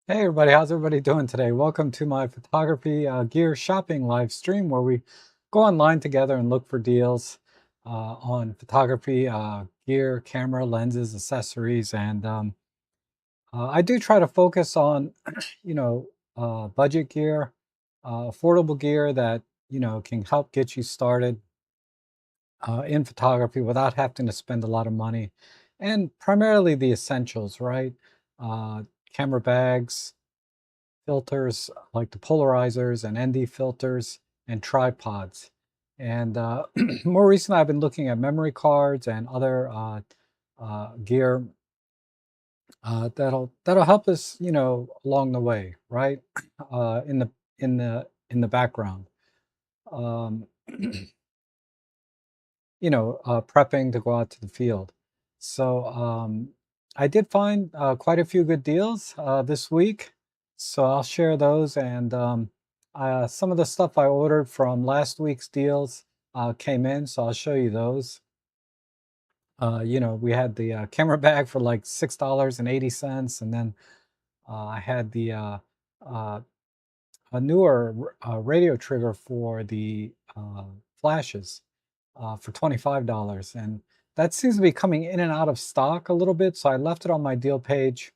Hey everybody, how's everybody doing today? Welcome to my photography gear shopping live stream where we go online together and look for deals on photography gear, camera, lenses, accessories, and I do try to focus on, you know, budget gear, affordable gear that, can help get you started in photography without having to spend a lot of money, and primarily the essentials, right? Uh, Camera bags, filters like the polarizers and ND filters and tripods. And more recently, I've been looking at memory cards and other gear that'll help us, along the way, right? In the background, um, prepping to go out to the field. So I did find quite a few good deals this week. So I'll share those. And some of the stuff I ordered from last week's deals came in. So I'll show you those. We had the camera bag for like $6.80. And then I had the uh, a newer radio trigger for the flashes for $25. And that seems to be coming in and out of stock a little bit. So I left it on my deal page,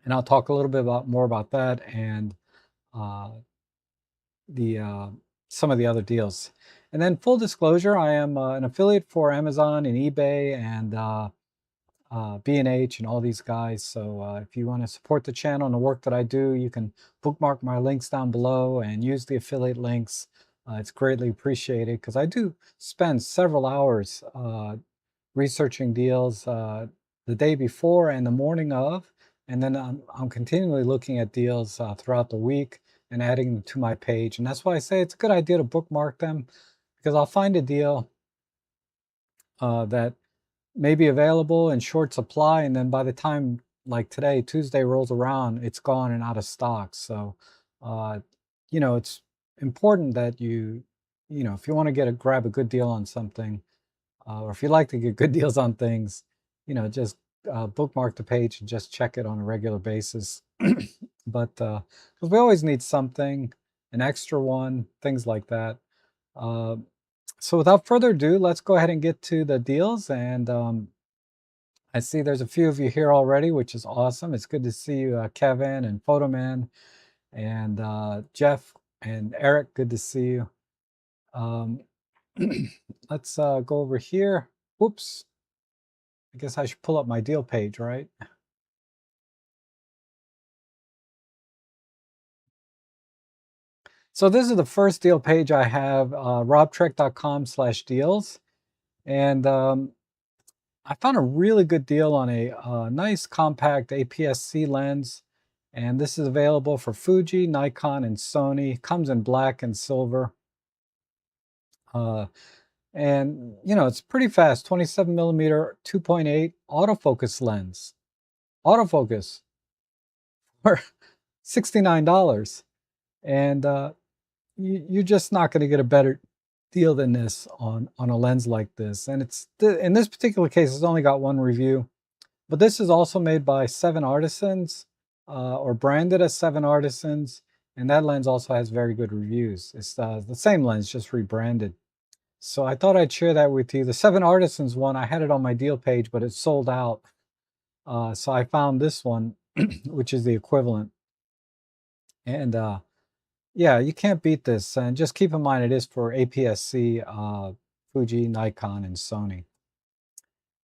and I'll talk a little bit more about that and uh, the some of the other deals. And then full disclosure, I am an affiliate for Amazon and eBay and B&H and all these guys. So if you want to support the channel and the work that I do, you can bookmark my links down below and use the affiliate links. It's greatly appreciated because I do spend several hours researching deals the day before and the morning of, and then I'm continually looking at deals throughout the week and adding them to my page. And that's why I say it's a good idea to bookmark them, because I'll find a deal that may be available in short supply, and then by the time like today, Tuesday rolls around, it's gone and out of stock. So, uh, it's important that if you want to grab a good deal on something, or if you like to get good deals on things, just bookmark the page and just check it on a regular basis. But because we always need something, an extra one, things like that. Uh, so without further ado, let's go ahead and get to the deals. And I see there's a few of you here already, which is awesome. It's good to see you, Kevin and Photoman and Jeff and Eric. Good to see you. Um, let's go over here. Whoops. I guess I should pull up my deal page, right? So this is the first deal page I have, robtrek.com/deals. And I found a really good deal on a nice compact APS-C lens. And this is available for Fuji, Nikon, and Sony. Comes in black and silver. Uh, and, it's pretty fast. 27 millimeter, 2.8 autofocus lens. Autofocus for $69. And you're just not going to get a better deal than this on a lens like this. And in this particular case, it's only got one review, but this is also made by Seven Artisans, or branded as Seven Artisans, and that lens also has very good reviews. It's the same lens, just rebranded. So I thought I'd share that with you. The Seven Artisans one, I had it on my deal page, but it sold out. So I found this one, which is the equivalent. And yeah, you can't beat this. And just keep in mind, it is for APS-C, Fuji, Nikon, and Sony.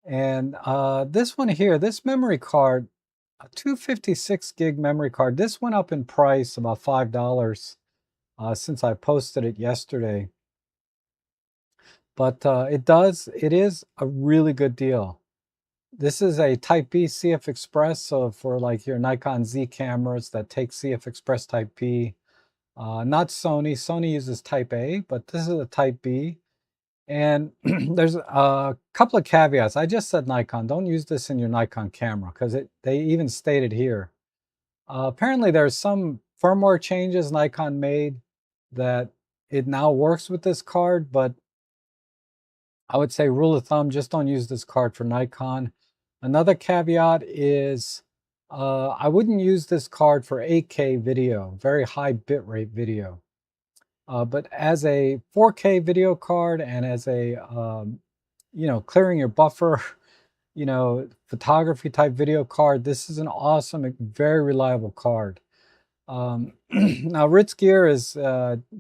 And this one here, this memory card, a 256 gig memory card, this went up in price about $5 since I posted it yesterday. But it is a really good deal. This is a Type B CF Express, so for like your Nikon Z cameras that take CF Express Type B. Not Sony. Sony uses Type A, but this is a Type B. And there's a couple of caveats. I just said Nikon. Don't use this in your Nikon camera because they even stated here. Apparently, there's some firmware changes Nikon made that it now works with this card, but I would say rule of thumb, just don't use this card for Nikon. Another caveat is I wouldn't use this card for 8K video, very high bitrate video. But as a 4K video card and as a, clearing your buffer, photography type video card, this is an awesome, very reliable card. Now, Ritz Gear is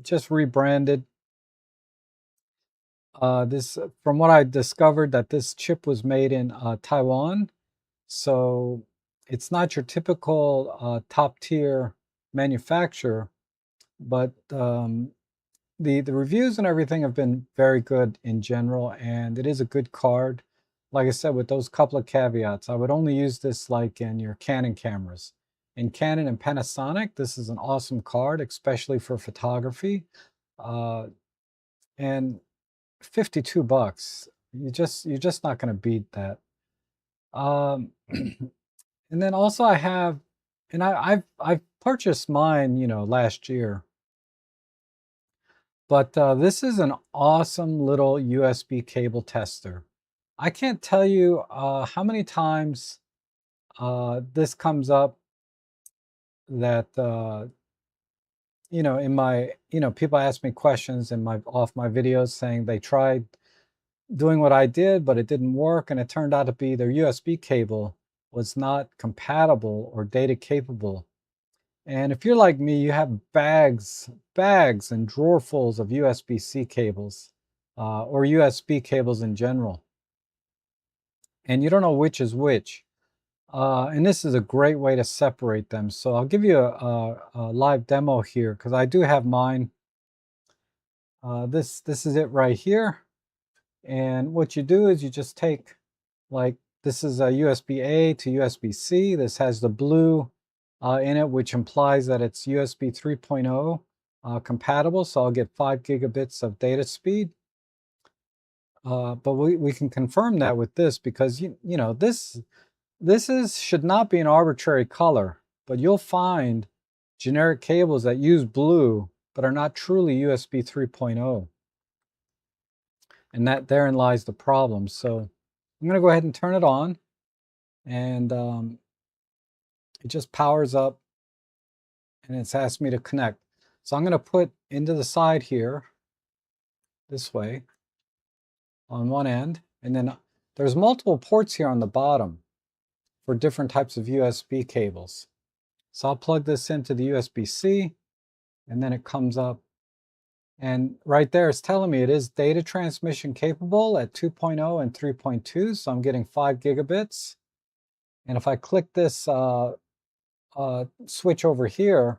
just rebranded. From what I discovered, that this chip was made in Taiwan, so it's not your typical top tier manufacturer, but the reviews and everything have been very good in general, and it is a good card. Like I said, with those couple of caveats, I would only use this like in your Canon cameras. In Canon and Panasonic, this is an awesome card, especially for photography. And 52 bucks, you're just not going to beat that. Um, and then also I have, and I've purchased mine, last year. But this is an awesome little USB cable tester. I can't tell you how many times this comes up that, in my, people ask me questions in off my videos saying they tried doing what I did, but it didn't work. And it turned out to be their USB cable was not compatible or data capable. And if you're like me, you have bags and drawerfuls of USB-C cables or USB cables in general. And you don't know which is which. And this is a great way to separate them. So I'll give you a live demo here because I do have mine. This is it right here. And what you do is you just take, like, this is a USB-A to USB-C. This has the blue in it, which implies that it's USB 3.0 compatible. So I'll get 5 gigabits of data speed. But we can confirm that with this because, this should not be an arbitrary color, but you'll find generic cables that use blue but are not truly USB 3.0. And that therein lies the problem. So I'm going to go ahead and turn it on, and it just powers up, and it's asked me to connect. So I'm going to put into the side here, this way, on one end, and then there's multiple ports here on the bottom for different types of USB cables. So I'll plug this into the USB-C, and then it comes up. And right there, it's telling me it is data transmission capable at 2.0 and 3.2, so I'm getting 5 gigabits. And if I click this switch over here,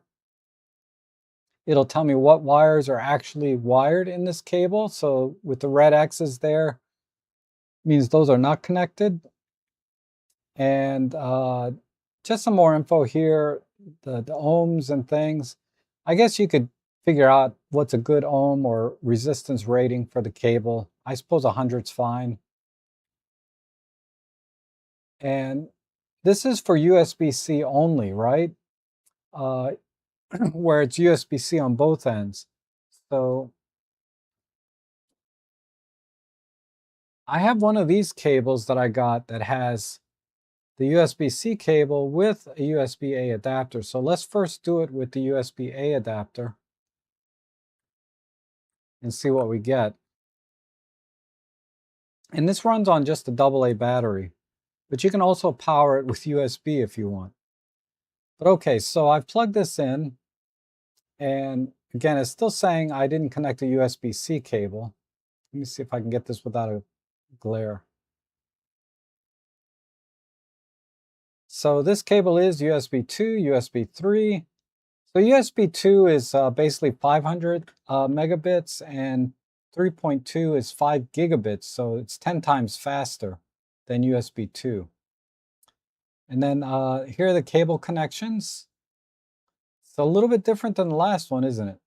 it'll tell me what wires are actually wired in this cable. So with the red X's there, means those are not connected. And just some more info here, the ohms and things. I guess you could figure out what's a good ohm or resistance rating for the cable. I suppose 100's fine. And this is for USB-C only, right? Where it's USB-C on both ends. So I have one of these cables that I got that has the USB-C cable with a USB-A adapter. So let's first do it with the USB-A adapter and see what we get. And this runs on just a AA battery, but you can also power it with USB if you want. But okay, so I've plugged this in, and again, it's still saying I didn't connect a USB-C cable. Let me see if I can get this without a glare. So this cable is USB 2, USB 3. So USB 2 is basically 500 megabits, and 3.2 is 5 gigabits, so it's 10 times faster than USB 2. And then here are the cable connections. It's a little bit different than the last one, isn't it?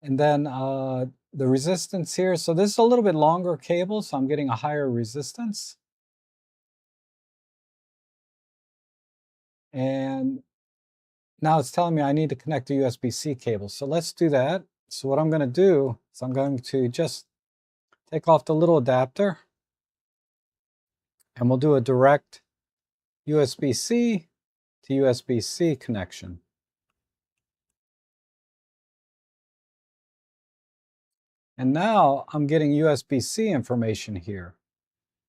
And then the resistance here. So this is a little bit longer cable, so I'm getting a higher resistance. And now it's telling me I need to connect a USB-C cable. So let's do that. So what I'm going to do is I'm going to just take off the little adapter, and we'll do a direct USB-C to USB-C connection. And now I'm getting USB-C information here.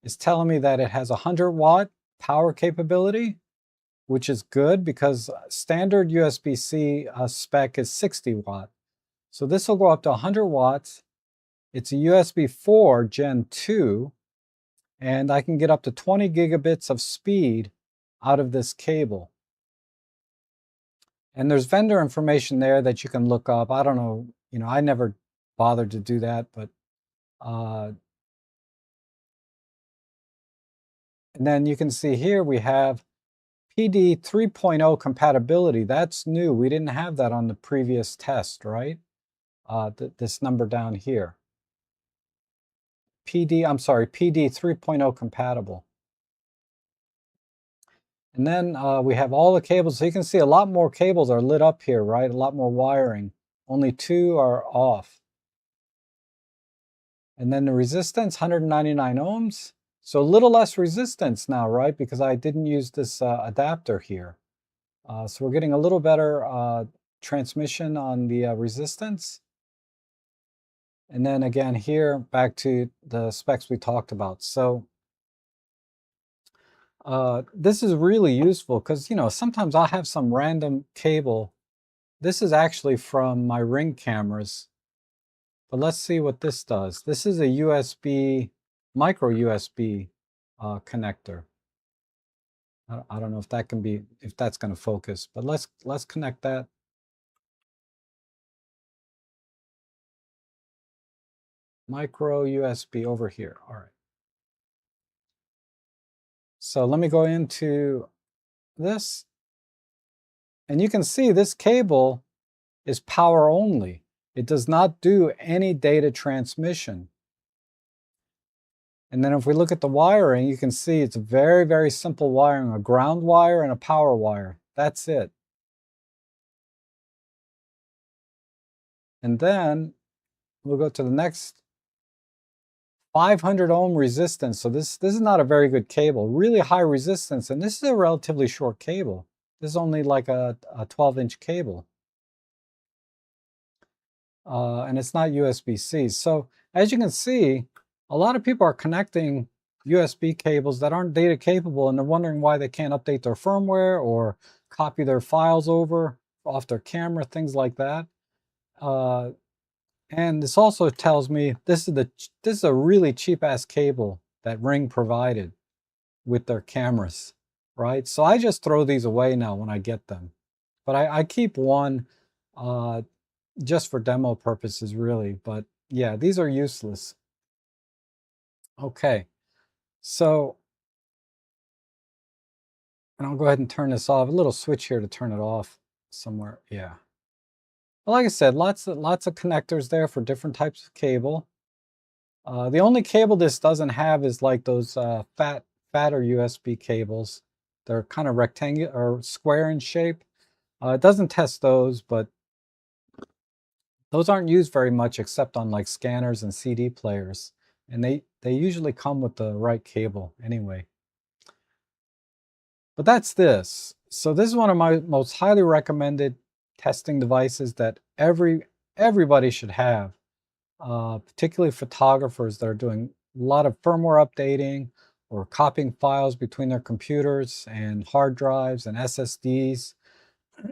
It's telling me that it has 100-watt power capability, which is good because standard USB-C spec is 60 watt. So this will go up to 100 watts. It's a USB 4 Gen 2, and I can get up to 20 gigabits of speed out of this cable. And there's vendor information there that you can look up. I don't know, I never bothered to do that, but and then you can see here we have PD 3.0 compatibility. That's new. We didn't have that on the previous test, right? This number down here. PD 3.0 compatible. And then we have all the cables. So you can see a lot more cables are lit up here, right? A lot more wiring. Only 2 are off. And then the resistance, 199 ohms. So a little less resistance now, right? Because I didn't use this adapter here. So we're getting a little better transmission on the resistance. And then again here, back to the specs we talked about. So this is really useful because, sometimes I'll have some random cable. This is actually from my Ring cameras. But let's see what this does. This is a USB, micro USB connector. I don't know if that can be, if that's going to focus, but let's connect that. Micro USB over here. All right. So let me go into this. And you can see this cable is power only. It does not do any data transmission. And then if we look at the wiring, you can see it's very, very simple wiring, a ground wire and a power wire. That's it. And then we'll go to the next 500 ohm resistance. So this is not a very good cable, really high resistance. And this is a relatively short cable. This is only like a 12-inch cable. And it's not USB-C. So as you can see, a lot of people are connecting USB cables that aren't data capable, and they're wondering why they can't update their firmware or copy their files over off their camera, things like that. And this also tells me this is a really cheap-ass cable that Ring provided with their cameras, right? So I just throw these away now when I get them. But I keep one just for demo purposes, really. But yeah, these are useless. Okay, so, and I'll go ahead and turn this off. A little switch here to turn it off somewhere. Yeah. Well, like I said, lots of connectors there for different types of cable. The only cable this doesn't have is like those fatter USB cables. They're kind of rectangular or square in shape. It doesn't test those, but those aren't used very much except on like scanners and CD players. And they usually come with the right cable anyway. But that's this. So this is one of my most highly recommended testing devices that everybody should have, particularly photographers that are doing a lot of firmware updating or copying files between their computers and hard drives and SSDs.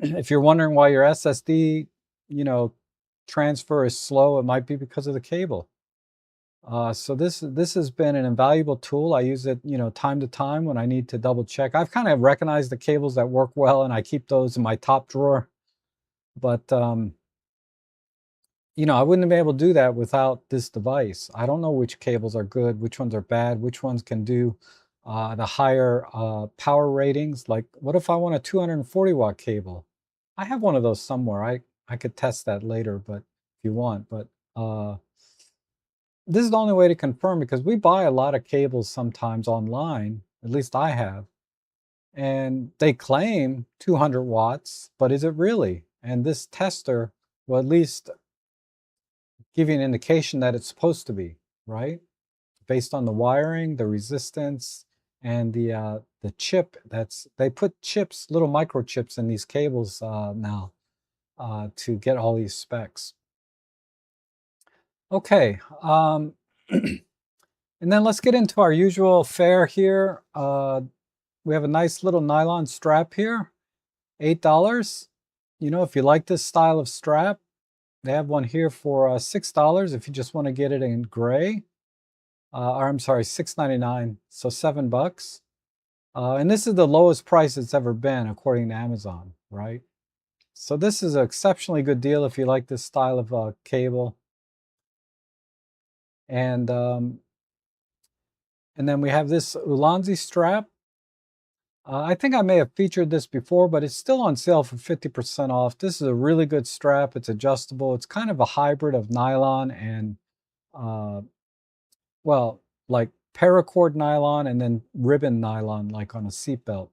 If you're wondering why your SSD, transfer is slow, it might be because of the cable. So this has been an invaluable tool. I use it, time to time when I need to double check. I've kind of recognized the cables that work well, and I keep those in my top drawer. But I wouldn't have been able to do that without this device. I don't know which cables are good, which ones are bad, which ones can do the higher power ratings. Like, what if I want a 240-watt cable? I have one of those somewhere. I could test that later, but if you want. But this is the only way to confirm, because we buy a lot of cables sometimes online, at least I have, and they claim 200 watts, but is it really? And this tester will at least give you an indication that it's supposed to be, right? Based on the wiring, the resistance, and the the chip they put chips, little microchips in these cables now to get all these specs. Okay, and then let's get into our usual fare here. We have a nice little nylon strap here, $8. You know, if you like this style of strap, they have one here for $6 if you just want to get it in gray. Or I'm sorry, $6.99, so $7. And this is the lowest price it's ever been according to Amazon, right? So this is an exceptionally good deal if you like this style of cable. And then we have this Ulanzi strap. I think I may have featured this before, but it's still on sale for 50% off. This is a really good strap. It's adjustable. It's kind of a hybrid of nylon and, well, like paracord nylon and then ribbon nylon, like on a seatbelt.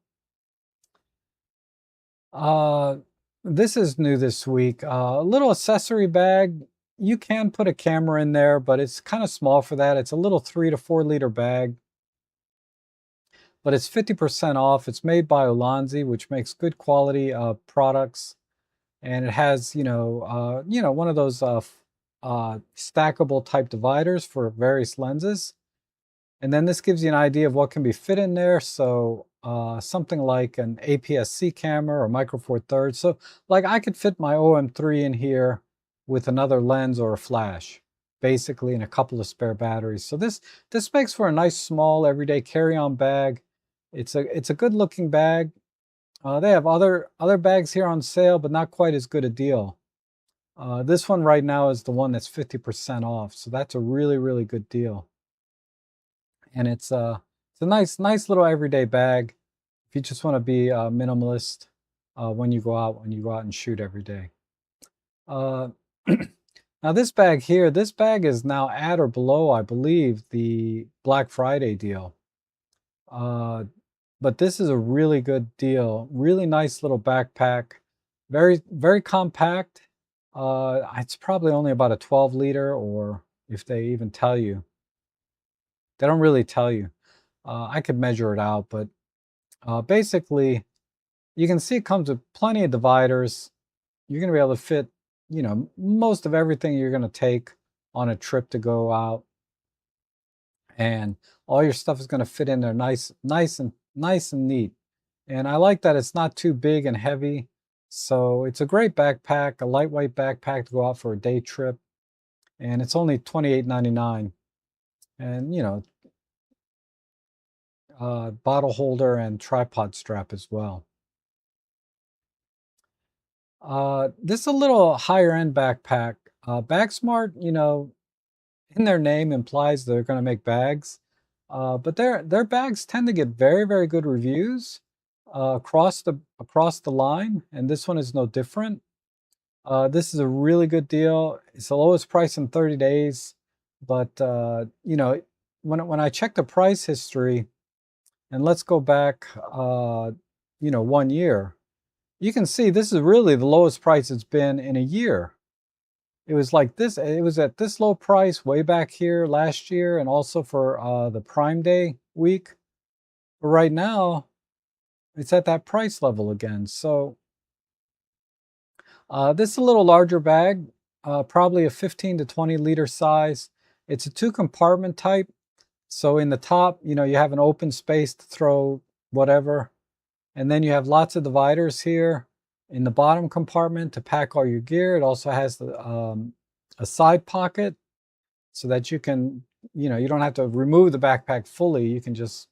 This is new this week. A little accessory bag. You can put a camera in there, but it's kind of small for that. It's a little 3 to 4 liter bag, but it's 50% off. It's made by Ulanzi, which makes good quality products, and it has one of those stackable type dividers for various lenses. And then this gives you an idea of what can be fit in there. So something like an APS-C camera or micro four thirds. So like I could fit my OM3 in here with another lens or a flash, basically, and a couple of spare batteries. So this makes for a nice small everyday carry-on bag. It's a good looking bag. They have other bags here on sale, but not quite as good a deal. This one right now is the one that's 50% off. So that's a really, really good deal. And it's a nice little everyday bag if you just want to be minimalist when you go out and shoot every day. Now this bag here, this bag is now at or below, I believe, the Black Friday deal. But this is a really good deal. Really nice little backpack. Very, very compact. It's probably only about a 12 liter, or if they even tell you. They don't really tell you. I could measure it out, but basically, you can see it comes with plenty of dividers. You're going to be able to fit, most of everything you're going to take on a trip to go out, and all your stuff is going to fit in there nice and neat. And I like that it's not too big and heavy, so it's a great backpack, a lightweight backpack to go out for a day trip, and it's only $28.99. And bottle holder and tripod strap as well. This is a little higher end backpack. Bagsmart, in their name implies they're going to make bags, but their bags tend to get very, very good reviews across the line, and this one is no different. This is a really good deal. It's the lowest price in 30 days, but when I check the price history, and let's go back 1 year, you can see this is really the lowest price it's been in a year. It was like this, it was at this low price way back here last year, and also for the Prime Day week. But right now, it's at that price level again. So this is a little larger bag, probably a 15 to 20 liter size. It's a 2-compartment type. So in the top, you have an open space to throw whatever. And then you have lots of dividers here in the bottom compartment to pack all your gear. It also has a side pocket so that you can, you don't have to remove the backpack fully. You can just,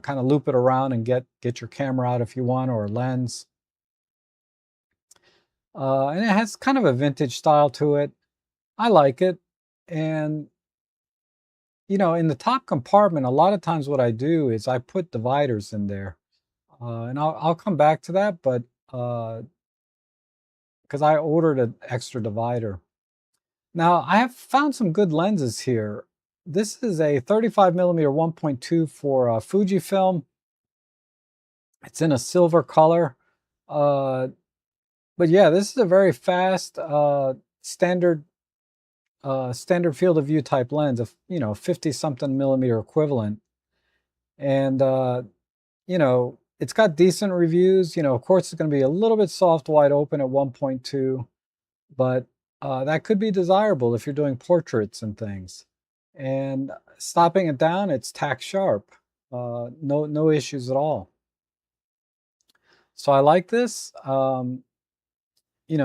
kind of loop it around and get your camera out if you want, or a lens. And it has kind of a vintage style to it. I like it. And in the top compartment, a lot of times what I do is I put dividers in there. And I'll come back to that, but because I ordered an extra divider. Now, I have found some good lenses here. This is a 35 millimeter 1.2 for Fujifilm. It's in a silver color. But yeah, this is a very fast standard field of view type lens of 50 something millimeter equivalent. And it's got decent reviews. Of course, it's going to be a little bit soft wide open at 1.2, but that could be desirable if you're doing portraits and things. And stopping it down, it's tack sharp. No issues at all. So I like this.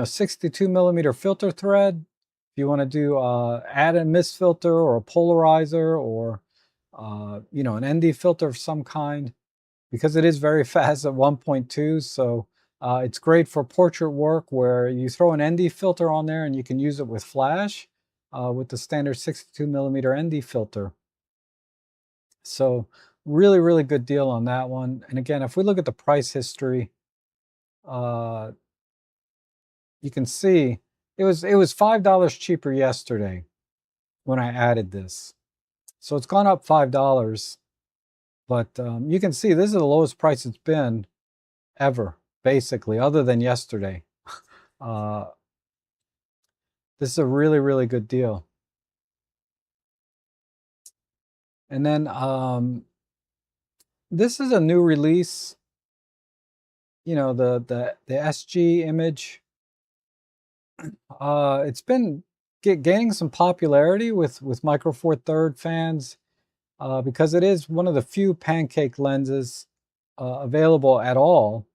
62 millimeter filter thread. If you want to do add a mist filter or a polarizer or an ND filter of some kind, because it is very fast at 1.2. So it's great for portrait work where you throw an ND filter on there and you can use it with flash with the standard 62 millimeter ND filter. So really, really good deal on that one. And again, if we look at the price history, uh, you can see it was $5 cheaper yesterday when I added this. So it's gone up $5, but you can see this is the lowest price it's been ever, basically, other than yesterday. Uh, this is a really, really good deal. And then this is a new release. The SG image. It's been gaining some popularity with Micro Four Third fans because it is one of the few pancake lenses available at all,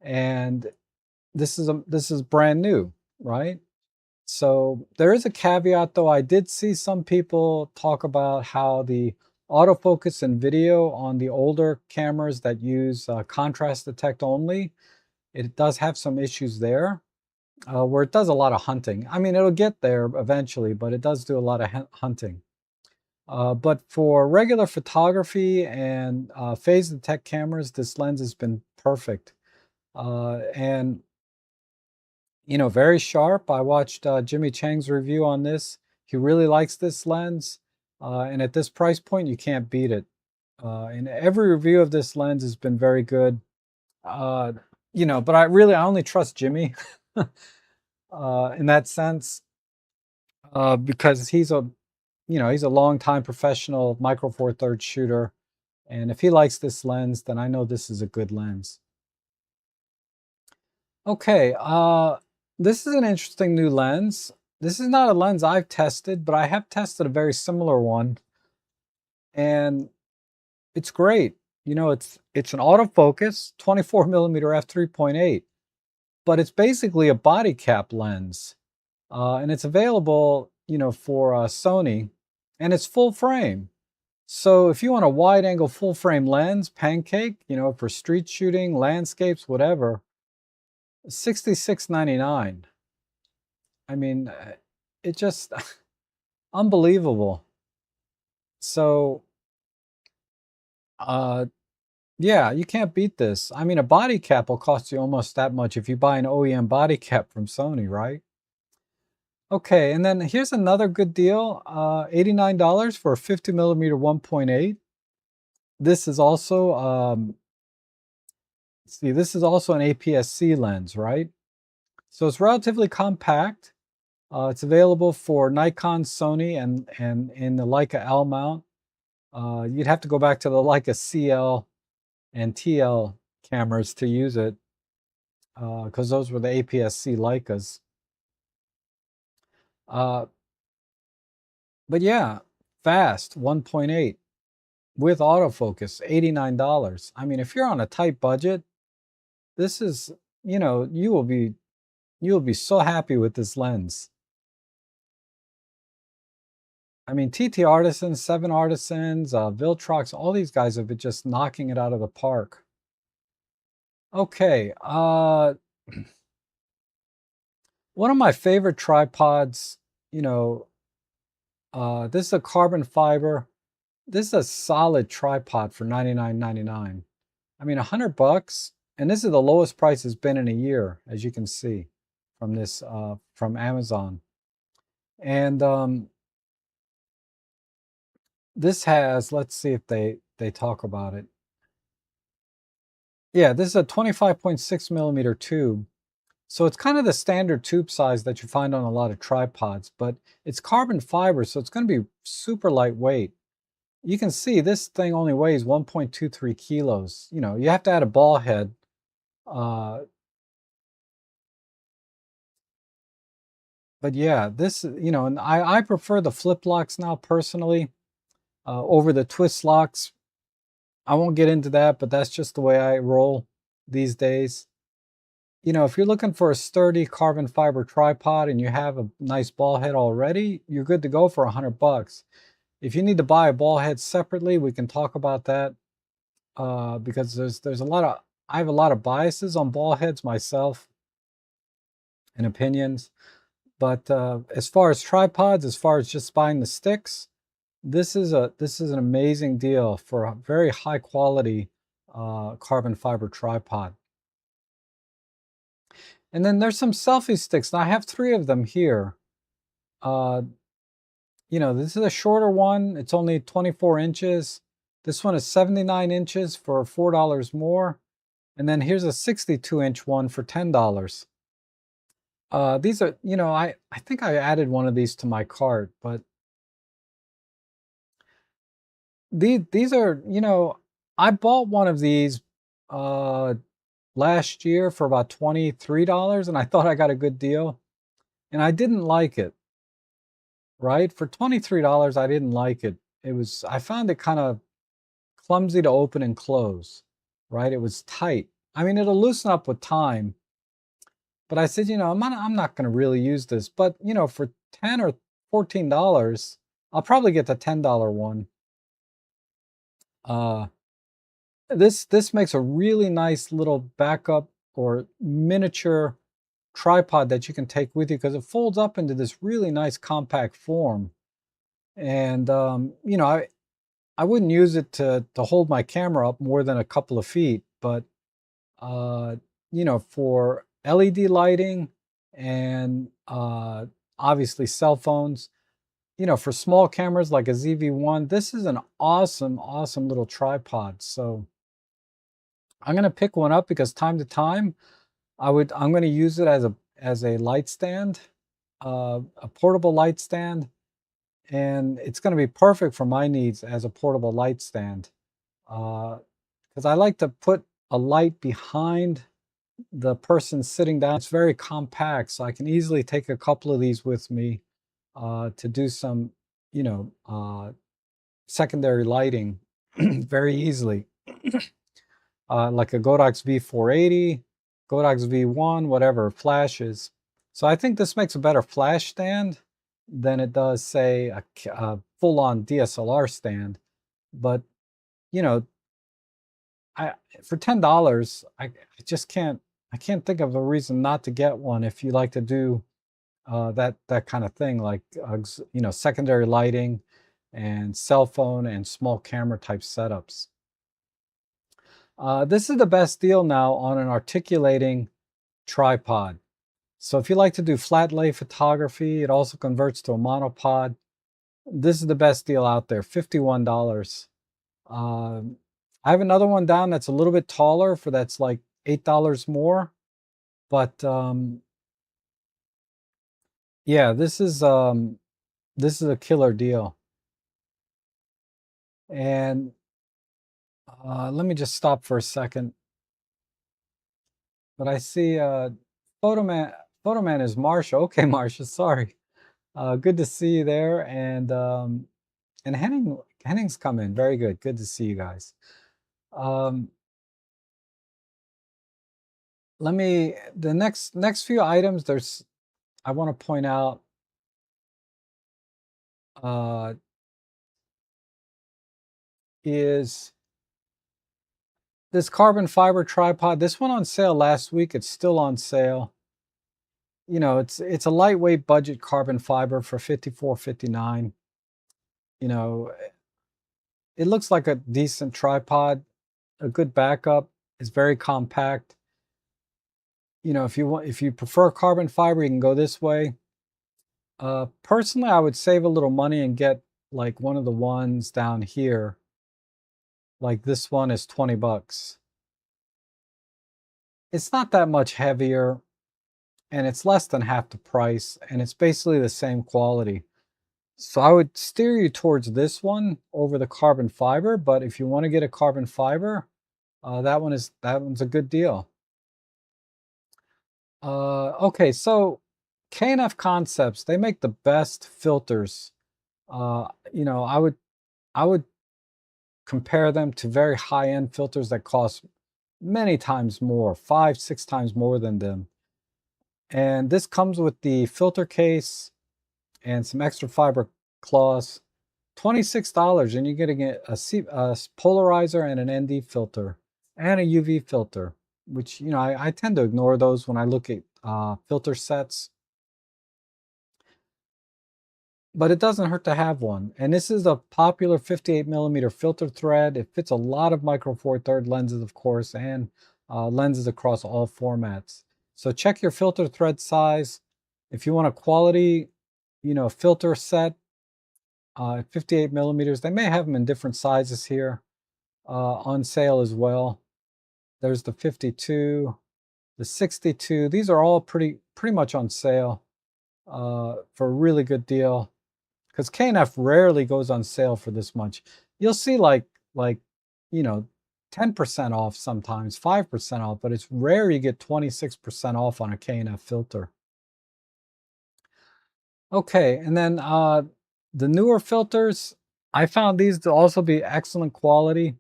and this is brand new, right? So there is a caveat, though. I did see some people talk about how the autofocus and video on the older cameras that use contrast detect only, it does have some issues there. Where it does a lot of hunting. I mean, it'll get there eventually, but it does do a lot of hunting. But for regular photography and phase detect cameras, this lens has been perfect. And, very sharp. I watched Jimmy Chang's review on this. He really likes this lens. And at this price point, you can't beat it. And every review of this lens has been very good. But I only trust Jimmy. In that sense, because he's a long-time professional Micro Four Thirds shooter, and if he likes this lens, then I know this is a good lens. Okay, this is an interesting new lens. This is not a lens I've tested, but I have tested a very similar one, and it's great. It's an autofocus, 24 millimeter f3.8, but it's basically a body cap lens. And it's available, for Sony, and it's full frame. So if you want a wide angle full frame lens, pancake, for street shooting, landscapes, whatever, $66.99. I mean, it just unbelievable. So, yeah, you can't beat this. I mean, a body cap will cost you almost that much if you buy an OEM body cap from Sony, right? Okay, and then here's another good deal, $89 for a 50 millimeter 1.8. This is also, this is also an APS-C lens, right? So it's relatively compact. It's available for Nikon, Sony, and in the Leica L mount. You'd have to go back to the Leica CL and TL cameras to use it, because those were the APS-C Leicas. But yeah, fast 1.8 with autofocus, $89. I mean, if you're on a tight budget, this is, you will be so happy with this lens. I mean, TT Artisans, 7 Artisans, Viltrox, all these guys have been just knocking it out of the park. Okay, one of my favorite tripods, this is a carbon fiber. This is a solid tripod for $99.99. I mean, $100, and this is the lowest price it's been in a year, as you can see from this from Amazon. And this has, let's see if they talk about it. Yeah, this is a 25.6 millimeter tube. So it's kind of the standard tube size that you find on a lot of tripods, but it's carbon fiber, so it's going to be super lightweight. you can see this thing only weighs 1.23 kilos. You know, you have to add a ball head. Uh, but yeah, this, you know, and I prefer the flip locks now personally over the twist locks. I won't get into that, but that's just the way I roll these days. You know, if you're looking for a sturdy carbon fiber tripod and you have a nice ball head already, you're good to go for $100. If you need to buy a ball head separately, we can talk about that because there's a lot of I have a lot of biases on ball heads myself and opinions. But as far as tripods, as far as just buying the sticks, this is an amazing deal for a very high quality carbon fiber tripod. And then there's some selfie sticks. Now I have three of them here. Uh, you know, this is a shorter one. It's only 24 inches. This one is 79 inches for $4 more. And then here's a 62-inch one for $10. These are, you know, I think I added one of these to my cart, but these are, you know, I bought one of these uh, last year for about $23, and I thought I got a good deal, and I didn't like it. Right, for $23, I didn't like it. I found it kind of clumsy to open and close. Right, it was tight. I mean, it'll loosen up with time, but I said, you know, I'm not going to really use this. But you know, for 10 or $14, I'll probably get the $10 one. Uh, this makes a really nice little backup or miniature tripod that you can take with you because it folds up into this really nice compact form. And you know, I wouldn't use it to hold my camera up more than a couple of feet, but uh, you know, for LED lighting and obviously cell phones, you know, for small cameras like a ZV-1, this is an awesome, awesome little tripod. So I'm gonna pick one up because time to time I'm gonna use it as a light stand, a portable light stand, and it's gonna be perfect for my needs as a portable light stand. Because I like to put a light behind the person sitting down. It's very compact, so I can easily take a couple of these with me to do some, you know, secondary lighting very easily. Like a Godox V480, Godox V1, whatever, flashes. So I think this makes a better flash stand than it does, say, a full-on DSLR stand. But, you know, I for $10, I just I can't think of a reason not to get one if you like to do that kind of thing, like you know, secondary lighting and cell phone and small camera type setups. This is the best deal now on an articulating tripod. So if you like to do flat lay photography, it also converts to a monopod. This is the best deal out there, $51. Um, I have another one down that's a little bit taller for that's like $8 more. But yeah, this is a killer deal. And let me just stop for a second. But I see Photoman Photoman is Marsha. Okay, Marsha, sorry. Good to see you there. And Henning's come in. Very good. Good to see you guys. Um, let me the next few items there's I want to point out uh, is this carbon fiber tripod. This one on sale last week. It's still on sale. You know, it's a lightweight budget carbon fiber for $54.59. You know, it looks like a decent tripod, a good backup. It's very compact. You know, if you prefer carbon fiber, you can go this way. Personally, I would save a little money and get like one of the ones down here. Like this one is 20 bucks. It's not that much heavier and it's less than half the price and it's basically the same quality. So I would steer you towards this one over the carbon fiber, but if you want to get a carbon fiber, that one's a good deal. Okay, so K&F Concepts, they make the best filters. I would compare them to very high-end filters that cost many times more, 5, 6 times more than them. And this comes with the filter case and some extra fiber cloths. $26, and you're getting a polarizer and an ND filter and a UV filter, which, I tend to ignore those when I look at filter sets, but it doesn't hurt to have one. And this is a popular 58 millimeter filter thread. It fits a lot of micro four third lenses, of course, and lenses across all formats. So check your filter thread size. If you want a quality, filter set, 58 millimeters. They may have them in different sizes here on sale as well. There's the 52, the 62. These are all pretty much on sale for a really good deal, because K&F rarely goes on sale for this much. You'll see like 10% off sometimes, 5% off, but it's rare you get 26% off on a K&F filter. Okay, and then the newer filters, I found these to also be excellent quality.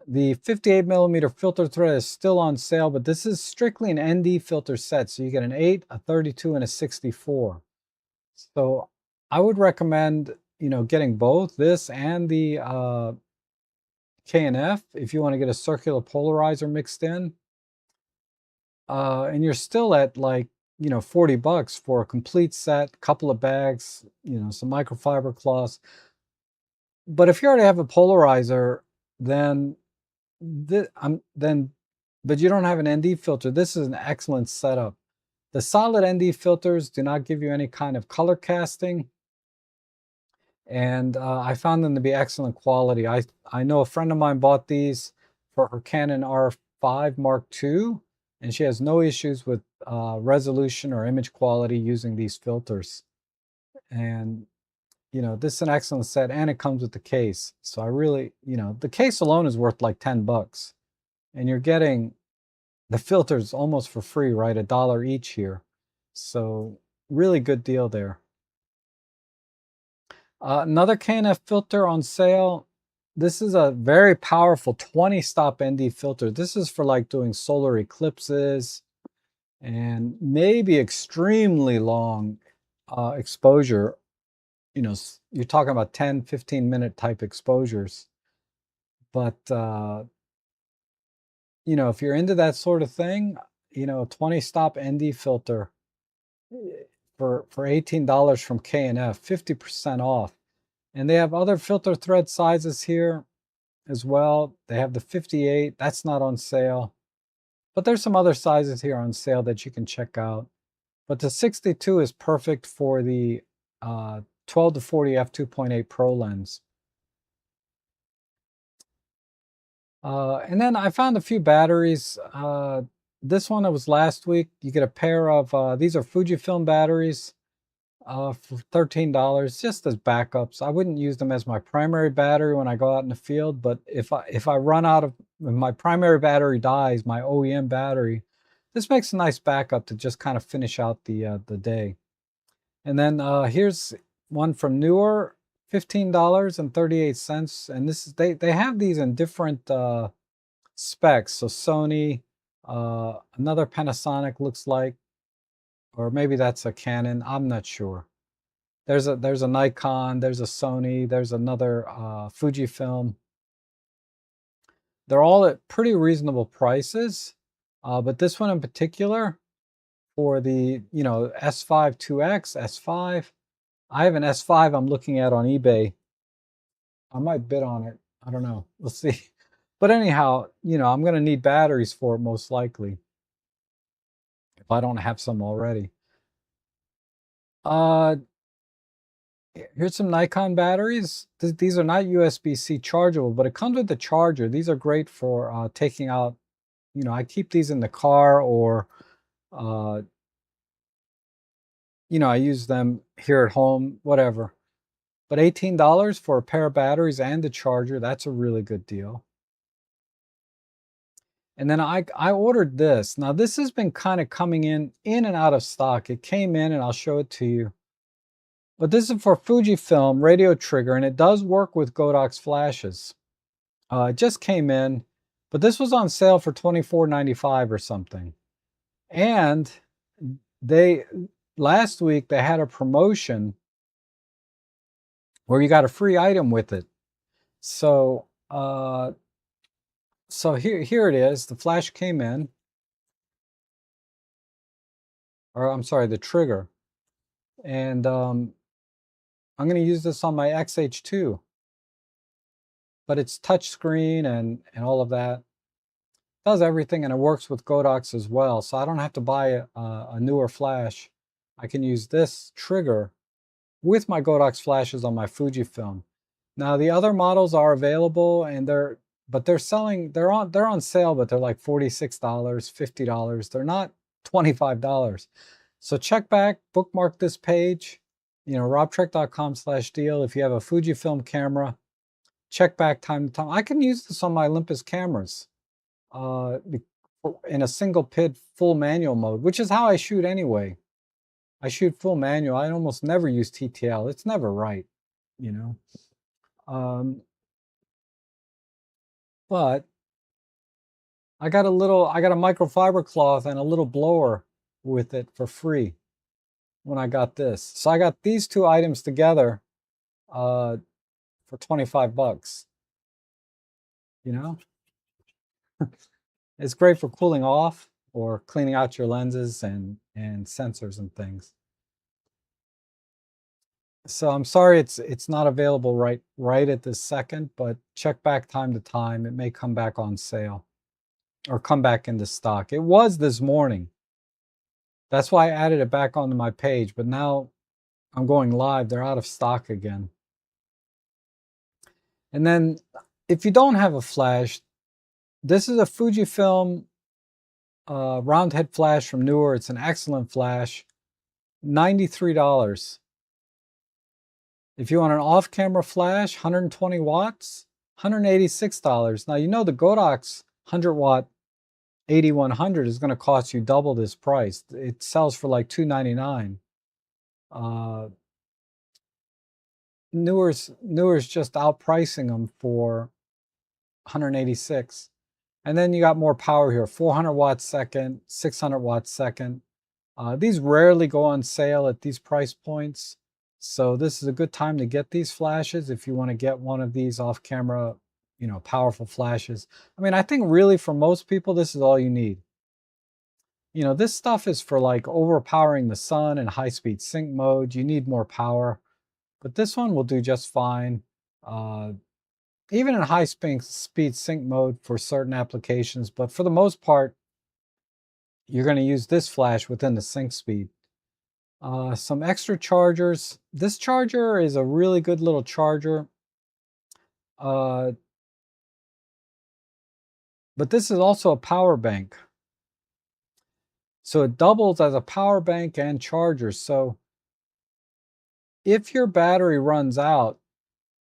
The 58 millimeter filter thread is still on sale, but this is strictly an ND filter set. So you get an 8, a 32, and a 64. So I would recommend, getting both this and the K&F if you want to get a circular polarizer mixed in. And you're still at like, $40 for a complete set, couple of bags, some microfiber cloths. But if you already have a polarizer, then but you don't have an ND filter, this is an excellent setup. The solid ND filters do not give you any kind of color casting, and I found them to be excellent quality. I know a friend of mine bought these for her Canon R5 Mark II, and she has no issues with resolution or image quality using these filters. And this is an excellent set, and it comes with the case. So I really, the case alone is worth like $10, and you're getting the filters almost for free, right? $1 each here. So really good deal there. Another K&F filter on sale. This is a very powerful 20 stop ND filter. This is for like doing solar eclipses and maybe extremely long exposure. You're talking about 10, 15-minute type exposures. But, if you're into that sort of thing, 20 stop ND filter for $18 from K&F, 50% off. And they have other filter thread sizes here as well. They have the 58, that's not on sale. But there's some other sizes here on sale that you can check out. But the 62 is perfect for the 12 to 40 f2.8 Pro lens. And then I found a few batteries. This one, it was last week. You get a pair of, these are Fujifilm batteries for $13, just as backups. I wouldn't use them as my primary battery when I go out in the field, but if I run out of, if my primary battery dies, my OEM battery, this makes a nice backup to just kind of finish out the day. And then here's one from Newer, $15.38, and this is they have these in different specs. So Sony, another Panasonic looks like, or maybe that's a Canon. I'm not sure. There's a Nikon, there's a Sony, there's another Fujifilm. They're all at pretty reasonable prices, but this one in particular for the S5 2X, S5. I have an S5 I'm looking at on eBay. I might bid on it. I don't know. We'll see. But anyhow, I'm going to need batteries for it most likely if I don't have some already. Here's some Nikon batteries. These are not USB-C chargeable, but it comes with the charger. These are great for taking out, I keep these in the car, or, I use them here at home, whatever. But $18 for a pair of batteries and the charger, that's a really good deal. And then I ordered this. Now this has been kind of coming in and out of stock. It came in, and I'll show it to you. But this is for Fujifilm radio trigger, and it does work with Godox flashes. It just came in, but this was on sale for $24.95 or something. And last week they had a promotion where you got a free item with it. So here it is. The flash came in, or I'm sorry, the trigger. And I'm going to use this on my XH2, but it's touchscreen and all of that. It does everything, and it works with Godox as well. So I don't have to buy a newer flash. I can use this trigger with my Godox flashes on my Fujifilm. Now the other models are available, and they're on sale, but they're like $46, $50. They're not $25. So check back, bookmark this page, robtrek.com/deal. If you have a Fujifilm camera, check back time to time. I can use this on my Olympus cameras in a single PID full manual mode, which is how I shoot anyway. I shoot full manual. I almost never use TTL. It's never right, you know. But I got a microfiber cloth and a little blower with it for free when I got this. So I got these two items together for 25 bucks. You know? It's great for cooling off or cleaning out your lenses and sensors and things. So I'm sorry it's not available right at this second, but check back time to time. It may come back on sale or come back into stock. It was this morning. That's why I added it back onto my page, but now I'm going live. They're out of stock again. And then if you don't have a flash, this is a Fujifilm round head flash from Newer. It's an excellent flash, $93. If you want an off-camera flash, 120 watts, $186. Now, you know the Godox 100-watt 8100 is going to cost you double this price. It sells for like $299. Newer's just outpricing them for $186. And then you got more power here, 400 watts second, 600 watts second. These rarely go on sale at these price points. So this is a good time to get these flashes if you want to get one of these off-camera, powerful flashes. I mean, I think really for most people, this is all you need. This stuff is for like overpowering the sun and high-speed sync mode. You need more power, but this one will do just fine. Even in high-speed sync mode for certain applications, but for the most part, you're going to use this flash within the sync speed. Some extra chargers. This charger is a really good little charger. But this is also a power bank. So it doubles as a power bank and charger. So if your battery runs out,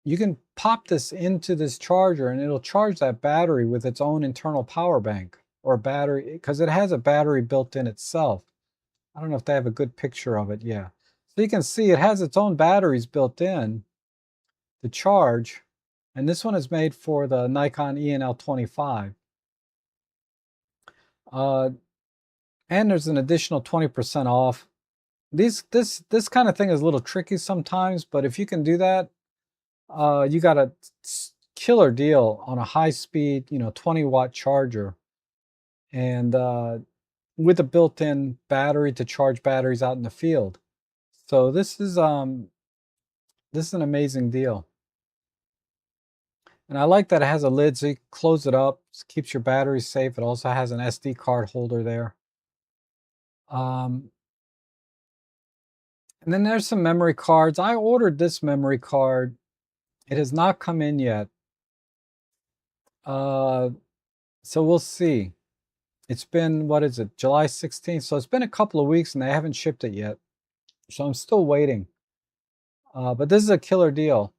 you can pop this into this charger and it'll charge that battery with its own internal power bank or battery, because it has a battery built in itself. I don't know if they have a good picture of it. Yeah. So you can see it has its own batteries built in to charge. And this one is made for the Nikon ENL25. And there's an additional 20% off. This kind of thing is a little tricky sometimes, but if you can do that, you got a killer deal on a high-speed, 20-watt charger, and with a built-in battery to charge batteries out in the field. So this is an amazing deal. And I like that it has a lid so you can close it up. It keeps your batteries safe. It also has an SD card holder there. And then there's some memory cards. I ordered this memory card. It has not come in yet. So we'll see. It's been, what is it, July 16th? So it's been a couple of weeks and they haven't shipped it yet. So I'm still waiting. But this is a killer deal.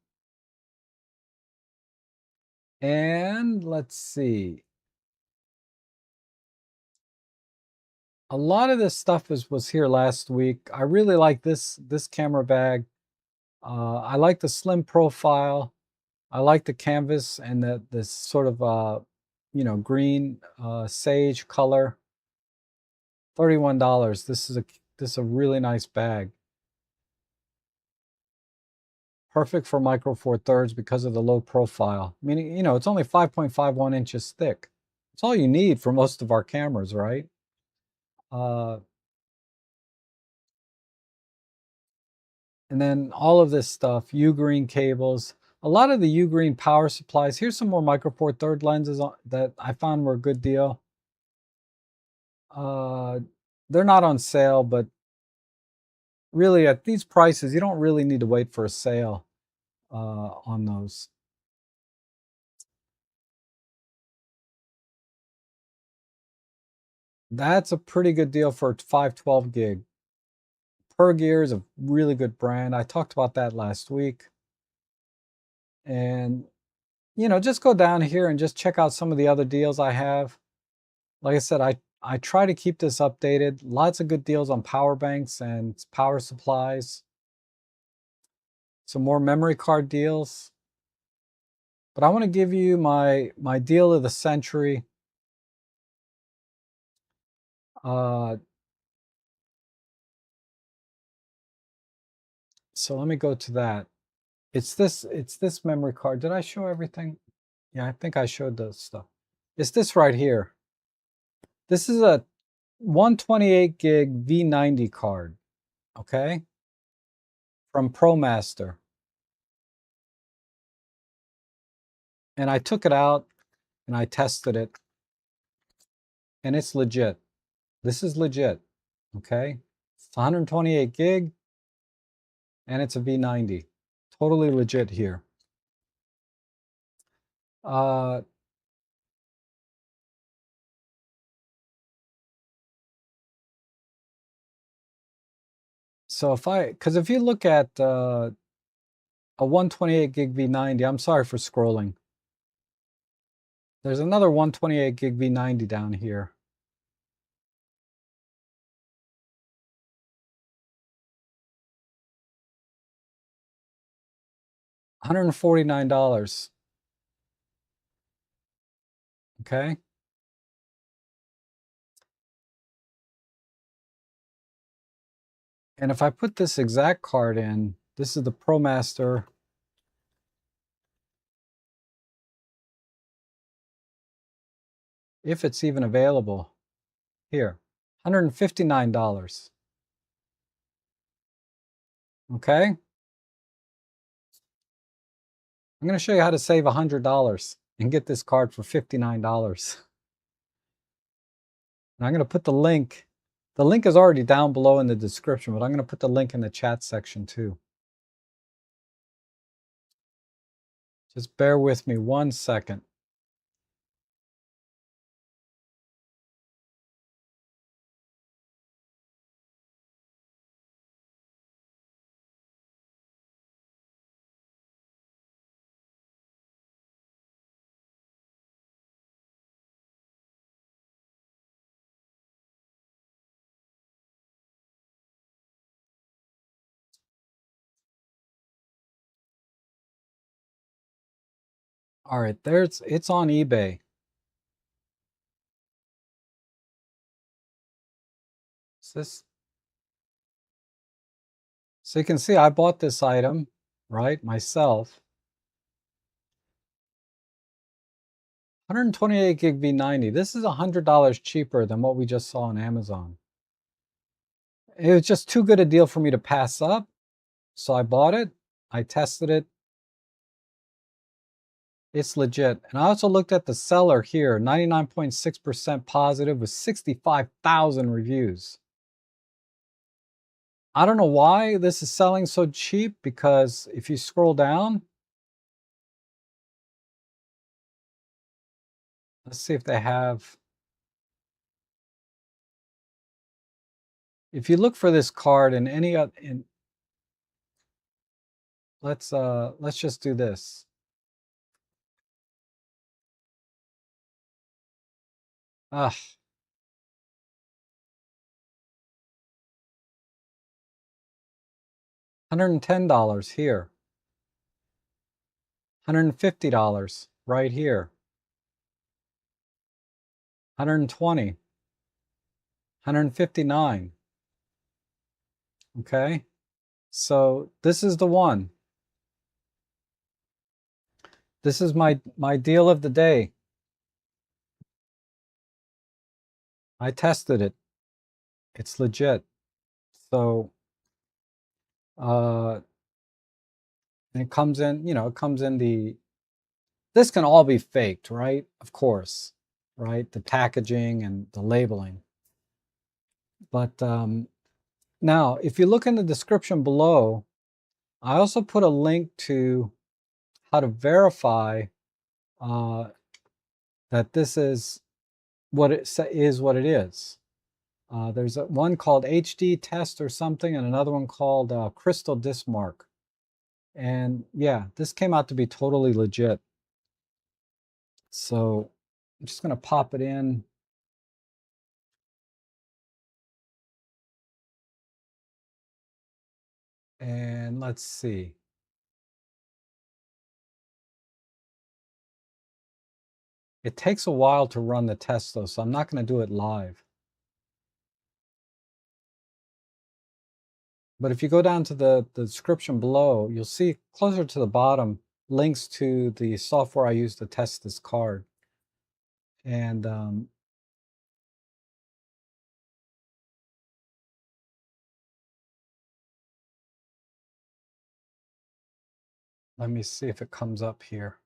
And let's see. A lot of this stuff was here last week. I really like this camera bag. I like the slim profile. I like the canvas and the this sort of green sage color. $31. This is a really nice bag. Perfect for micro four thirds because of the low profile. Meaning, it's only 5.51 inches thick. It's all you need for most of our cameras, right? Uh, and then all of this stuff, U-green cables, a lot of the U-green power supplies. Here's some more micro four third lenses that I found were a good deal. Uh, they're not on sale, but really at these prices, you don't really need to wait for a sale on those. That's a pretty good deal for 512 gig. Per Gear is a really good brand. I talked about that last week. And, just go down here and just check out some of the other deals I have. Like I said, I try to keep this updated. Lots of good deals on power banks and power supplies. Some more memory card deals. But I want to give you my deal of the century. Uh, so let me go to that. It's this memory card. Did I show everything? Yeah, I think I showed the stuff. It's this right here. This is a 128 gig V90 card, okay, from ProMaster. And I took it out and I tested it, and it's legit. This is legit, okay? It's 128 gig, and it's a V90. Totally legit here. Uh, so because if you look at a 128 gig V90, I'm sorry for scrolling. There's another 128 gig V90 down here. $149, okay? And if I put this exact card in, this is the ProMaster. If it's even available here, $159. Okay, I'm going to show you how to save $100 and get this card for $59. And I'm going to put the link. The link is already down below in the description, but I'm going to put the link in the chat section too. Just bear with me 1 second. All right, it's on eBay. This, so you can see I bought this item, right, myself. 128 gig V90. This is $100 cheaper than what we just saw on Amazon. It was just too good a deal for me to pass up, so I bought it. I tested it. It's legit. And I also looked at the seller here, 99.6% positive with 65,000 reviews. I don't know why this is selling so cheap, because if you scroll down, let's see if they have. If you look for this card in any let's just do this. Ah, $110 here. $150 right here. 120. 159. Okay. So this is the one. This is my deal of the day. I tested it. It's legit. So uh it comes in, it comes in this can all be faked, right? Of course, right? The packaging and the labeling. But now, if you look in the description below, I also put a link to how to verify uh, that this is what it is. There's one called HD test or something, and another one called Crystal Dismark. And yeah, this came out to be totally legit. So I'm just going to pop it in. And let's see. It takes a while to run the test though, so I'm not going to do it live. But if you go down to the description below, you'll see closer to the bottom links to the software I use to test this card. And let me see if it comes up here.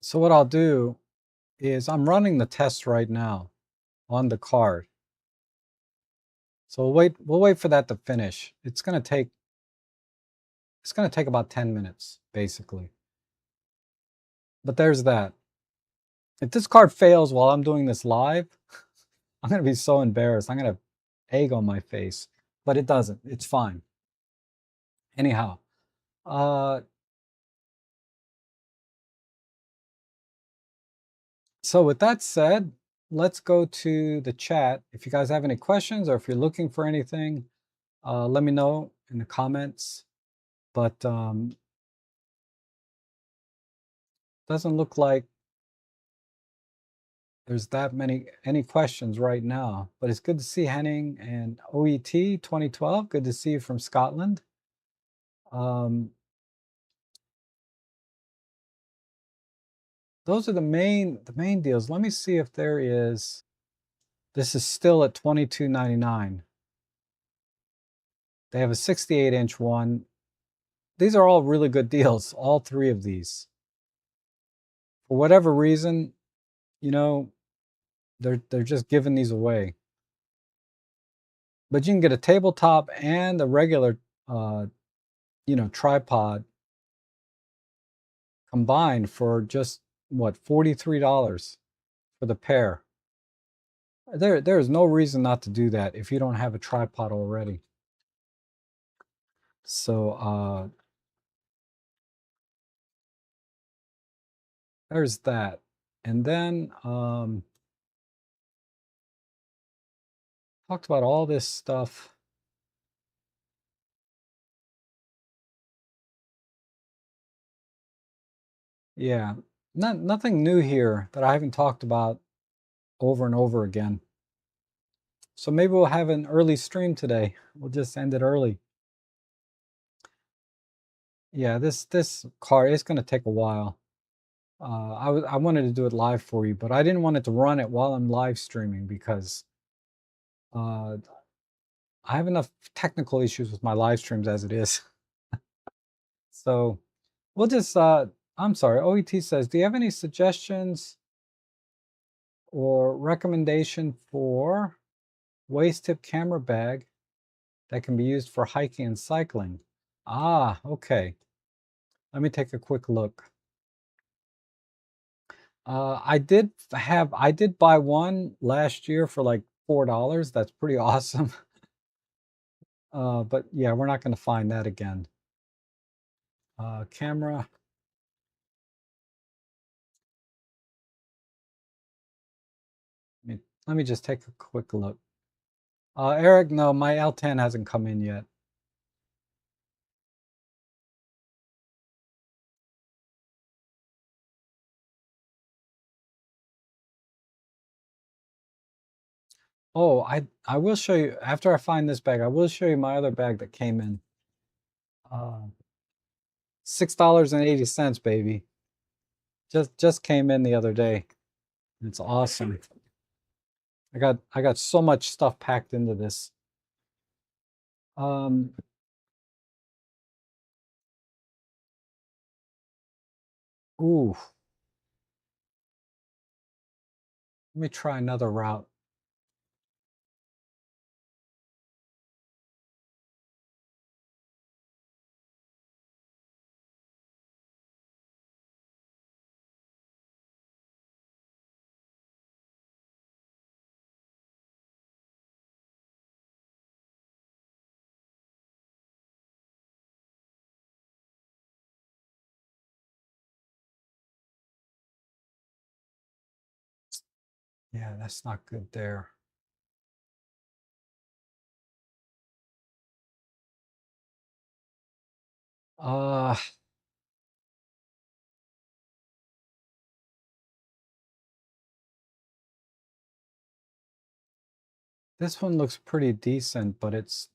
So what I'll do is I'm running the test right now on the card. So we'll wait for that to finish. It's going to take about 10 minutes basically. But there's that. If this card fails while I'm doing this live, I'm going to be so embarrassed. I'm going to have egg on my face, but it doesn't. It's fine. Anyhow, uh, so with that said, let's go to the chat. If you guys have any questions or if you're looking for anything, let me know in the comments. But doesn't look like there's that any questions right now. But it's good to see Henning and OET 2012. Good to see you from Scotland. Those are the main deals. Let me see if there is. This is still at $22.99. They have a 68-inch one. These are all really good deals, all three of these. For whatever reason, they're just giving these away. But you can get a tabletop and a regular tripod combined for just what, $43 for the pair. There is no reason not to do that if you don't have a tripod already. So there's that. And then talked about all this stuff. Yeah, nothing new here that I haven't talked about over and over again. So maybe we'll have an early stream today. We'll just end it early. Yeah, this car is going to take a while. I wanted to do it live for you, but I didn't want it to run it while I'm live streaming because I have enough technical issues with my live streams as it is. So we'll just I'm sorry, OET says, do you have any suggestions or recommendation for waist tip camera bag that can be used for hiking and cycling. Ah, okay. Let me take a quick look. I did buy one last year for like $4. That's pretty awesome. But yeah, we're not going to find that again. Camera. Let me just take a quick look. Eric, no, my L10 hasn't come in yet. Oh, I will show you after I find this bag. I will show you my other bag that came in. $6.80, baby. Just came in the other day. It's awesome. I got so much stuff packed into this. Um, ooh, let me try another route. Yeah, that's not good there. Uh, this one looks pretty decent, but it's,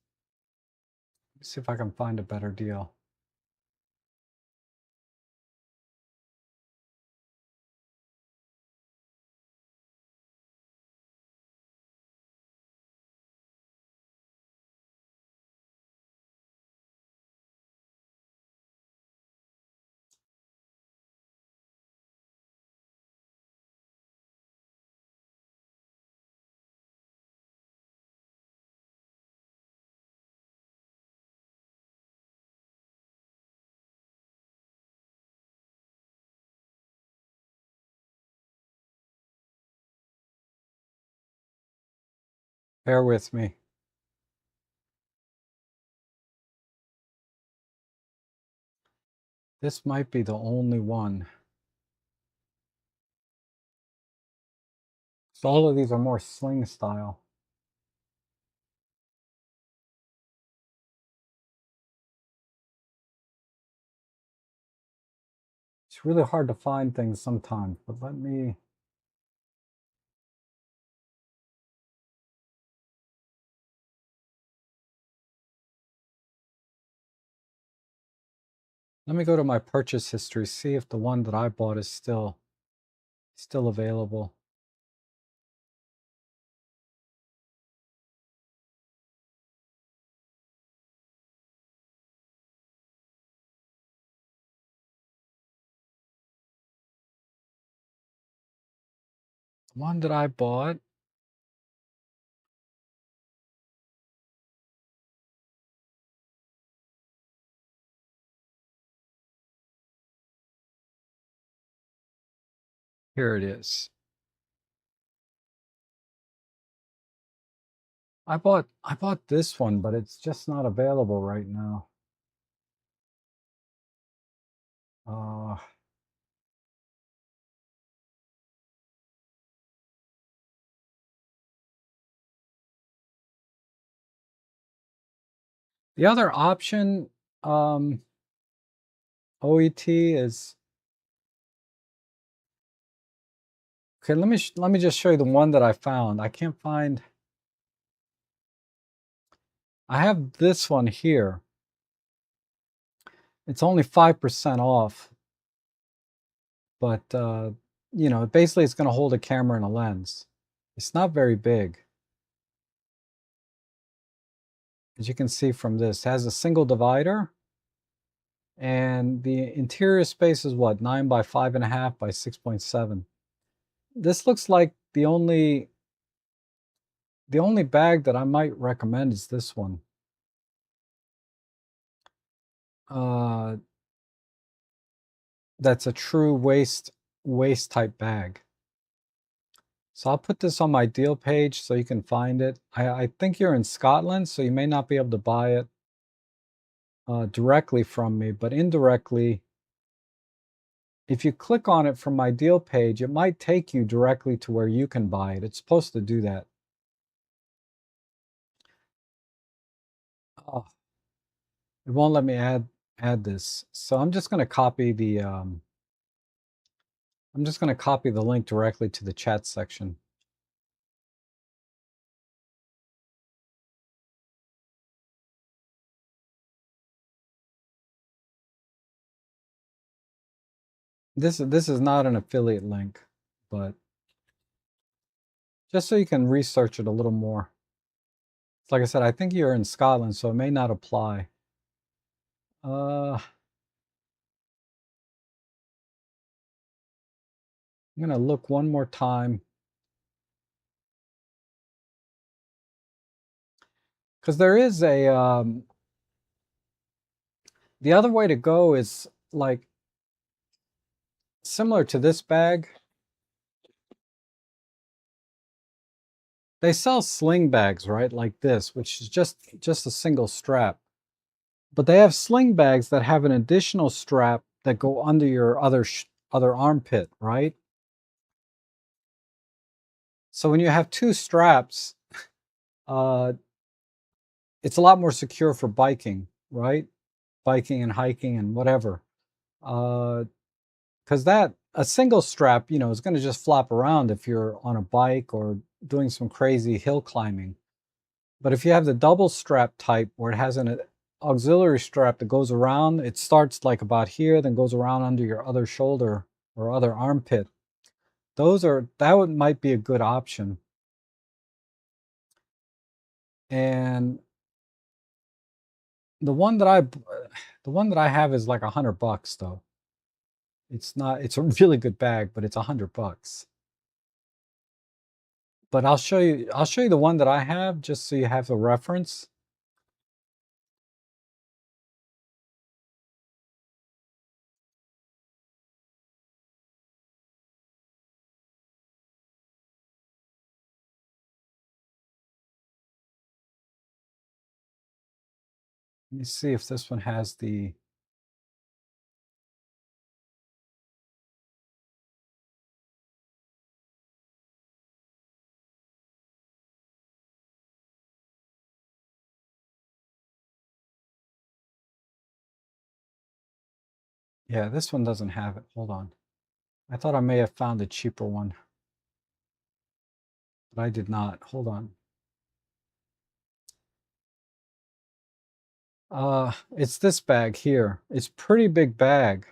let's see if I can find a better deal. Bear with me. This might be the only one. So all of these are more sling style. It's really hard to find things sometimes, but let me go to my purchase history, see if the one that I bought is still available. The one that I bought, here it is. I bought this one, but it's just not available right now. Uh, the other option, OET is okay. Let me just show you the one that I found. I can't find. I have this one here. It's only 5% off, but you know, basically it's going to hold a camera and a lens. It's not very big. As you can see from this, it has a single divider, and the interior space is what, 9 by 5.5 by 6.7. This looks like the only bag that I might recommend is this one. Uh, that's a true waist type bag. So I'll put this on my deal page so you can find it. I think you're in Scotland, so you may not be able to buy it directly from me, but indirectly, if you click on it from my deal page, it might take you directly to where you can buy it. It's supposed to do that. Oh, it won't let me add this. So I'm just going to copy the link directly to the chat section. This is not an affiliate link, but just so you can research it a little more. Like I said, I think you're in Scotland, so it may not apply. I'm going to look one more time. Because there is the other way to go is like similar to this bag. They sell sling bags, right? Like this, which is just a single strap. But they have sling bags that have an additional strap that go under your other armpit, right? So when you have two straps, uh, it's a lot more secure for biking, right? Biking and hiking and whatever. Because a single strap, is going to just flop around if you're on a bike or doing some crazy hill climbing. But if you have the double strap type where it has an auxiliary strap that goes around, it starts like about here, then goes around under your other shoulder or other armpit. Might be a good option. And the one that I have is like $100 though. It's a really good bag, but it's $100. But I'll show you the one that I have just so you have the reference. Let me see if this one has the yeah, this one doesn't have it. Hold on. I thought I may have found a cheaper one, but I did not. Hold on. It's this bag here. It's pretty big bag,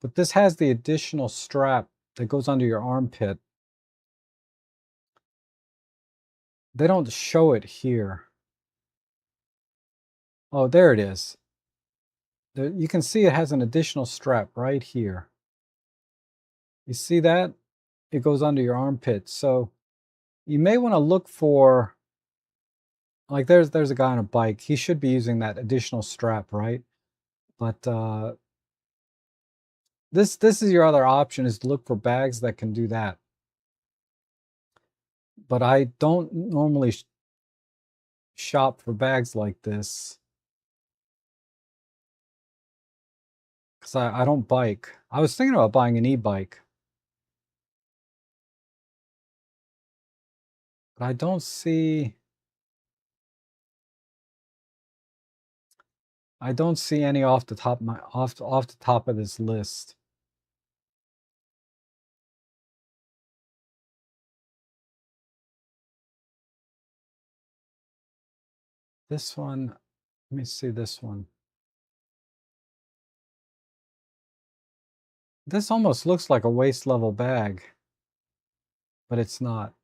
but this has the additional strap that goes under your armpit. They don't show it here. Oh, there it is. You can see it has an additional strap right here. You see that? It goes under your armpit. So you may want to look for, like there's a guy on a bike. He should be using that additional strap, right? But this is your other option, is to look for bags that can do that. But I don't normally shop for bags like this because I don't bike. I was thinking about buying an e-bike, but I don't see any off the top of off the top of this list. This one, let me see this one. This almost looks like a waist level bag, but it's not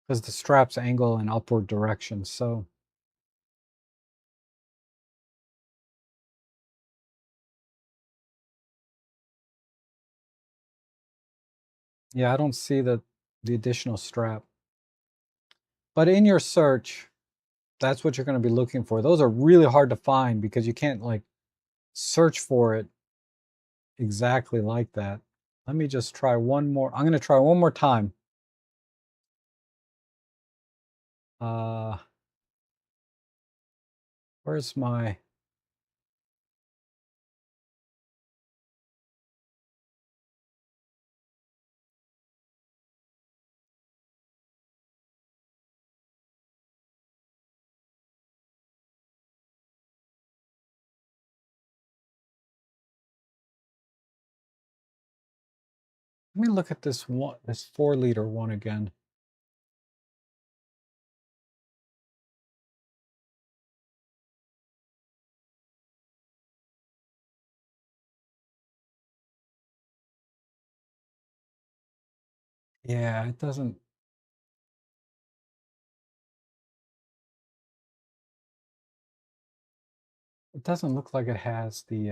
because the straps angle in upward direction. So Yeah, I don't see the additional strap. But in your search, that's what you're going to be looking for. Those are really hard to find because you can't like search for it exactly like that. Let me just try one more. I'm going to try one more time. Uh, where's my, let me look at this one, this 4-liter one again. Yeah, it doesn't look like it has the,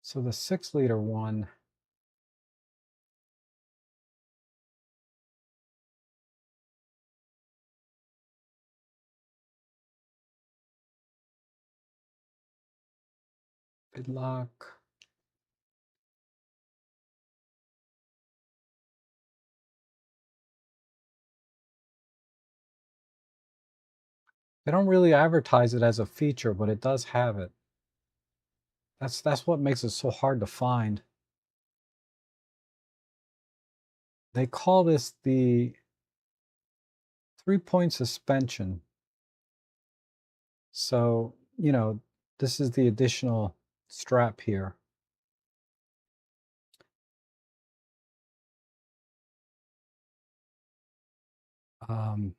so the 6-liter one, Bidlock. They don't really advertise it as a feature, but it does have it. That's what makes it so hard to find. They call this the 3-point suspension. So, this is the additional strap here. Um,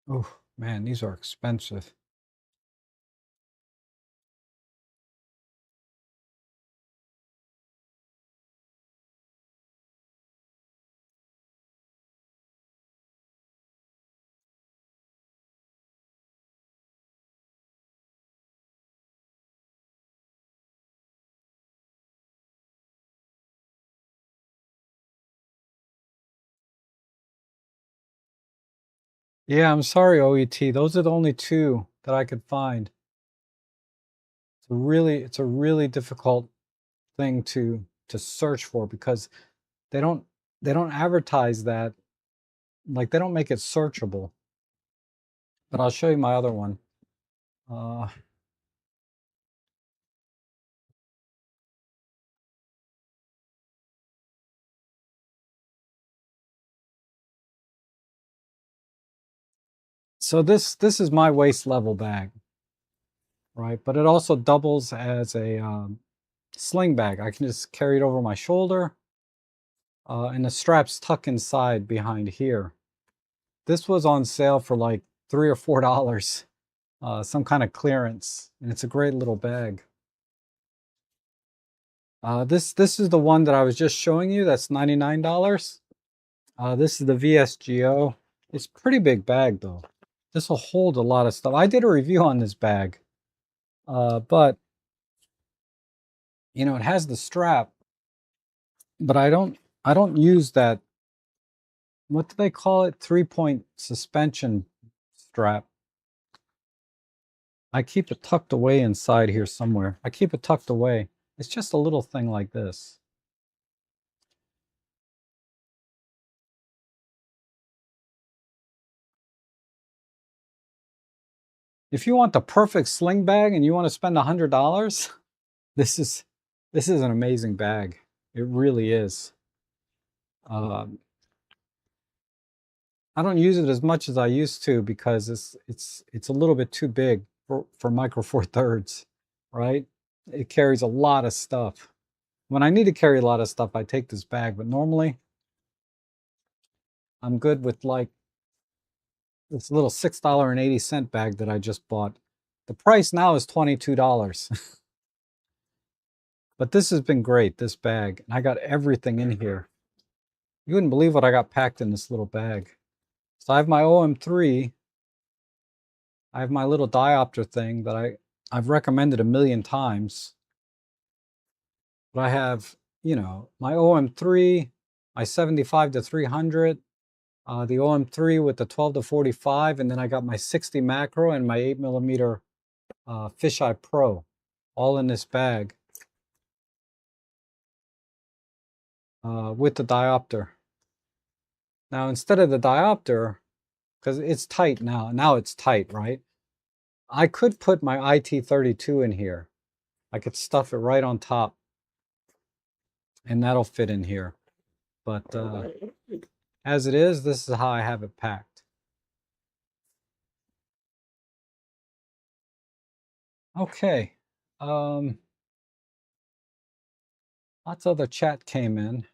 oh man, these are expensive. Yeah, I'm sorry, OET. Those are the only two that I could find. It's a really difficult thing to search for because they don't they don't advertise that, like they don't make it searchable. But I'll show you my other one. Uh, so this is my waist level bag, right? But it also doubles as a sling bag. I can just carry it over my shoulder, and the straps tuck inside behind here. This was on sale for like $3 or $4, some kind of clearance, and it's a great little bag. This is the one that I was just showing you. That's $99. This is the VSGO. It's a pretty big bag though. This will hold a lot of stuff. I did a review on this bag, but it has the strap, but I don't use that. What do they call it? 3-point suspension strap. I keep it tucked away inside here somewhere. I keep it tucked away. It's just a little thing like this. If you want the perfect sling bag and you want to spend $100, this is this is an amazing bag. It really is. Um, I don't use it as much as I used to because it's a little bit too big for Micro Four Thirds, right? It carries a lot of stuff. When I need to carry a lot of stuff, I take this bag, but normally I'm good with like this little $6.80 bag that I just bought. The price now is $22. But this has been great, this bag. And I got everything in here. You wouldn't believe what I got packed in this little bag. So I have my OM3. I have my little diopter thing that I've recommended a million times. But I have, you know, my OM3, my 75 to 300, the OM3 with the 12 to 45, and then I got my 60 macro and my 8mm fisheye pro, all in this bag with the diopter. Now instead of the diopter, because it's tight now it's tight, right? I could put my IT32 in here. I could stuff it right on top, and that'll fit in here. But as it is, this is how I have it packed. Okay. Lots of other chat came in.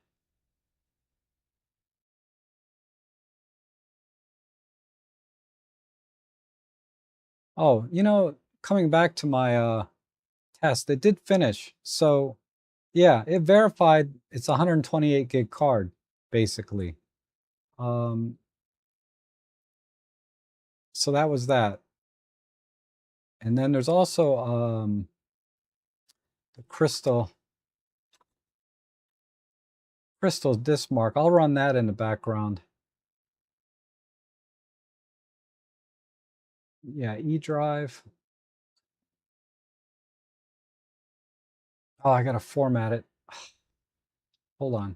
Oh, you know, coming back to my test, it did finish. So yeah, it verified it's a 128 gig card, basically. Um, so that was that. And then there's also the crystal's disk mark. I'll run that in the background. Yeah, E drive. Oh, I gotta format it. Hold on.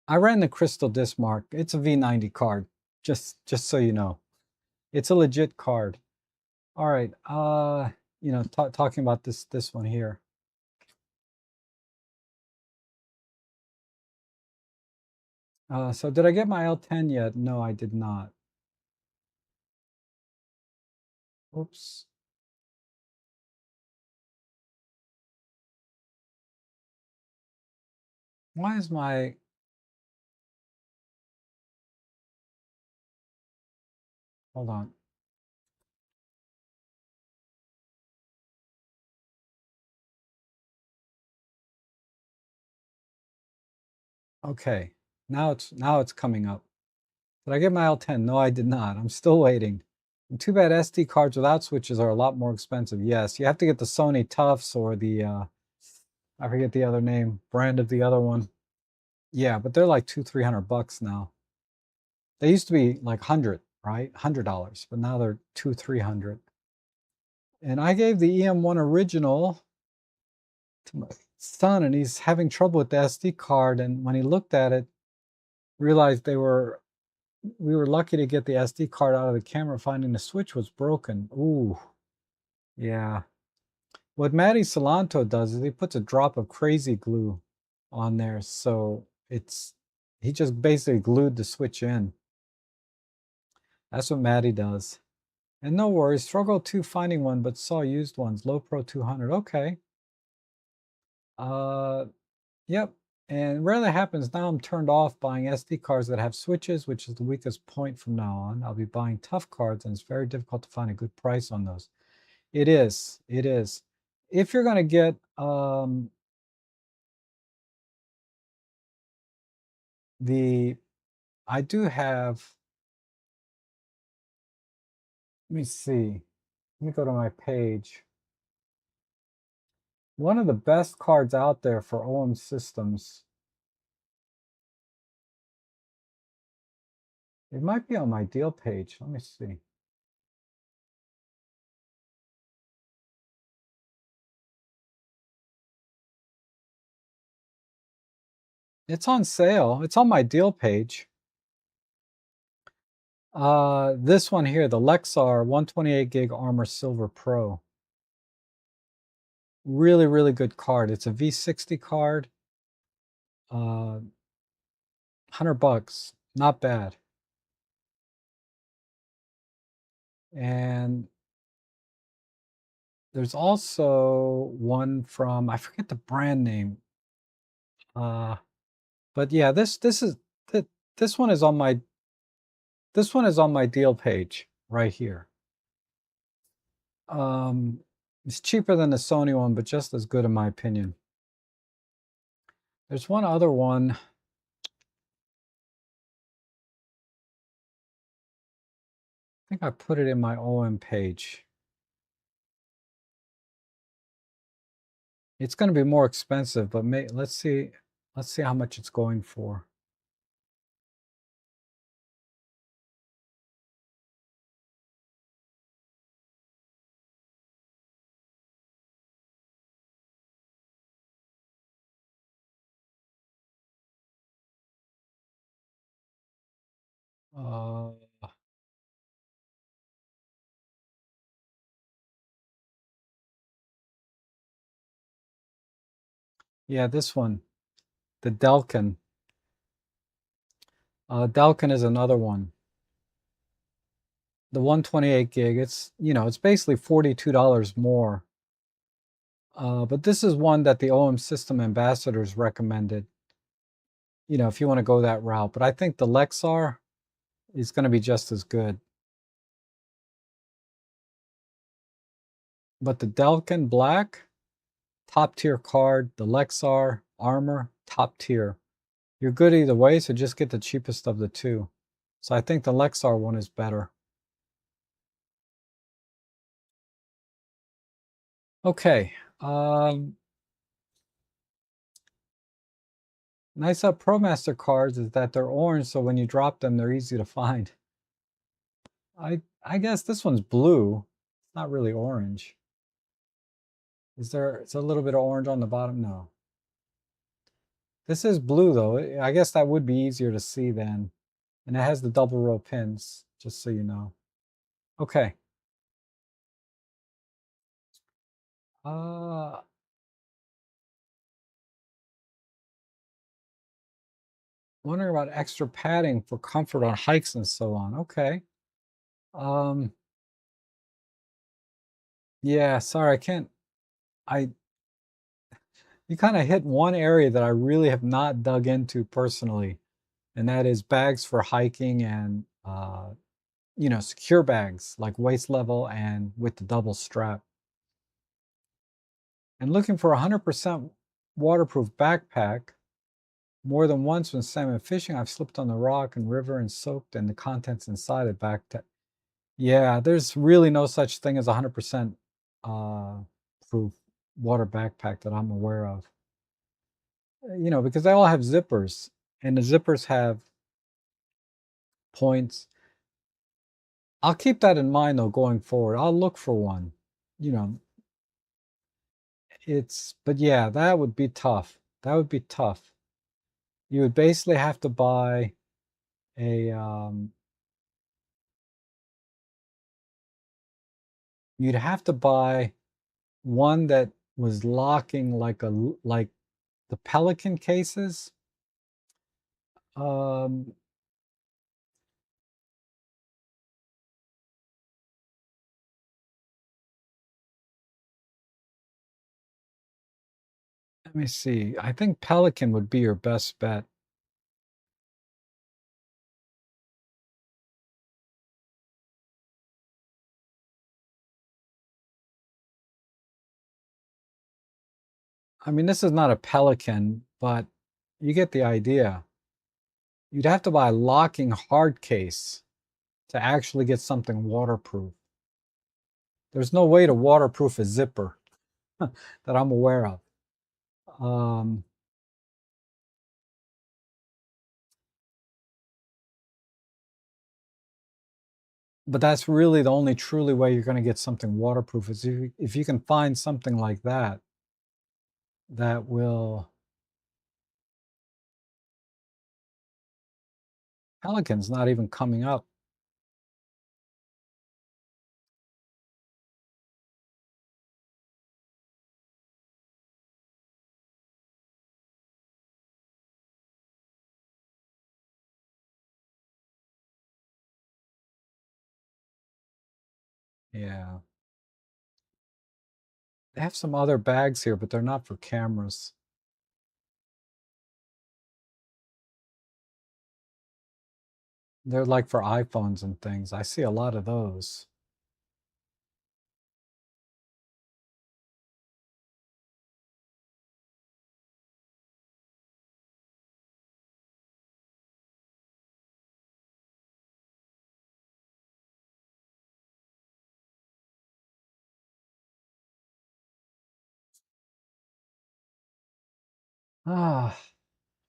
I ran the crystal disk mark. It's a V90 card. Just so you know, it's a legit card. All right. You know, talking about this one here. So did I get my L10 yet? No, I did not. Oops. Why is my... Hold on. Okay. Now it's coming up. Did I get my L10? No, I did not. I'm still waiting. And too bad SD cards without switches are a lot more expensive. Yes, you have to get the Sony Tufts or the I forget the other name, brand of the other one. Yeah, but they're like $200-300 now. They used to be like 100, right? $100, but now they're 200-300. And I gave the EM1 original to my son, and he's having trouble with the SD card. And when he looked at it, realized we were lucky to get the SD card out of the camera, finding the switch was broken. Ooh, yeah. What Matty Solanto does is he puts a drop of crazy glue on there, so he just basically glued the switch in. That's what Matty does. And no worries, struggled to finding one, but saw used ones. Low Pro 200. Okay. Yep. And rarely happens now. I'm turned off buying SD cards that have switches, which is the weakest point from now on. I'll be buying tough cards, and it's very difficult to find a good price on those. It is. It is. If you're going to get I do have, let me see. Let me go to my page. One of the best cards out there for OM systems. It might be on my deal page. Let me see. It's on sale. It's on my deal page. This one here, the Lexar 128 gig Armor Silver Pro. Really, really good card. It's a V60 card. $100. Not bad. And there's also one from, I forget the brand name. But yeah, this one is on my deal page right here. Um, it's cheaper than the Sony one, but just as good in my opinion. There's one other one. I think I put it in my OM page. It's going to be more expensive, but let's see. Let's see how much it's going for. Uh, yeah, this one, the Delkin. Delkin is another one. The 128 gig. It's basically $42 more. But this is one that the OM system ambassadors recommended. If you want to go that route. But I think the Lexar is going to be just as good. But the Delkin Black, top tier card. The Lexar Armor, top tier. You're good either way, so just get the cheapest of the two. So I think the Lexar one is better. Okay. Nice about ProMaster cards is that they're orange, so when you drop them, they're easy to find. I guess this one's blue. It's not really orange. It's a little bit of orange on the bottom? No. This is blue though. I guess that would be easier to see then. And it has the double row pins, just so you know. Okay. Uh, Wondering about extra padding for comfort on hikes and so on. Okay. Um, yeah, sorry, I can't. I You kind of hit one area that I really have not dug into personally, and that is bags for hiking and secure bags like waist level and with the double strap. And looking for a 100% waterproof backpack. More than once when salmon fishing, I've slipped on the rock and river and soaked, and the contents inside it backpack. Yeah, there's really no such thing as a 100% uh, proof water backpack that I'm aware of. Because they all have zippers, and the zippers have points. I'll keep that in mind though going forward. I'll look for one. You know, but yeah, that would be tough. That would be tough. You would basically have to buy a you'd have to buy one that was locking like the Pelican cases. Um, Let me see. I think Pelican would be your best bet. I mean, this is not a Pelican, but you get the idea. You'd have to buy a locking hard case to actually get something waterproof. There's no way to waterproof a zipper that I'm aware of. Um, but that's really the only truly way you're going to get something waterproof is if you can find something like that that will. Pelican's not even coming up. Yeah. They have some other bags here, but they're not for cameras. They're like for iPhones and things. I see a lot of those. Ah,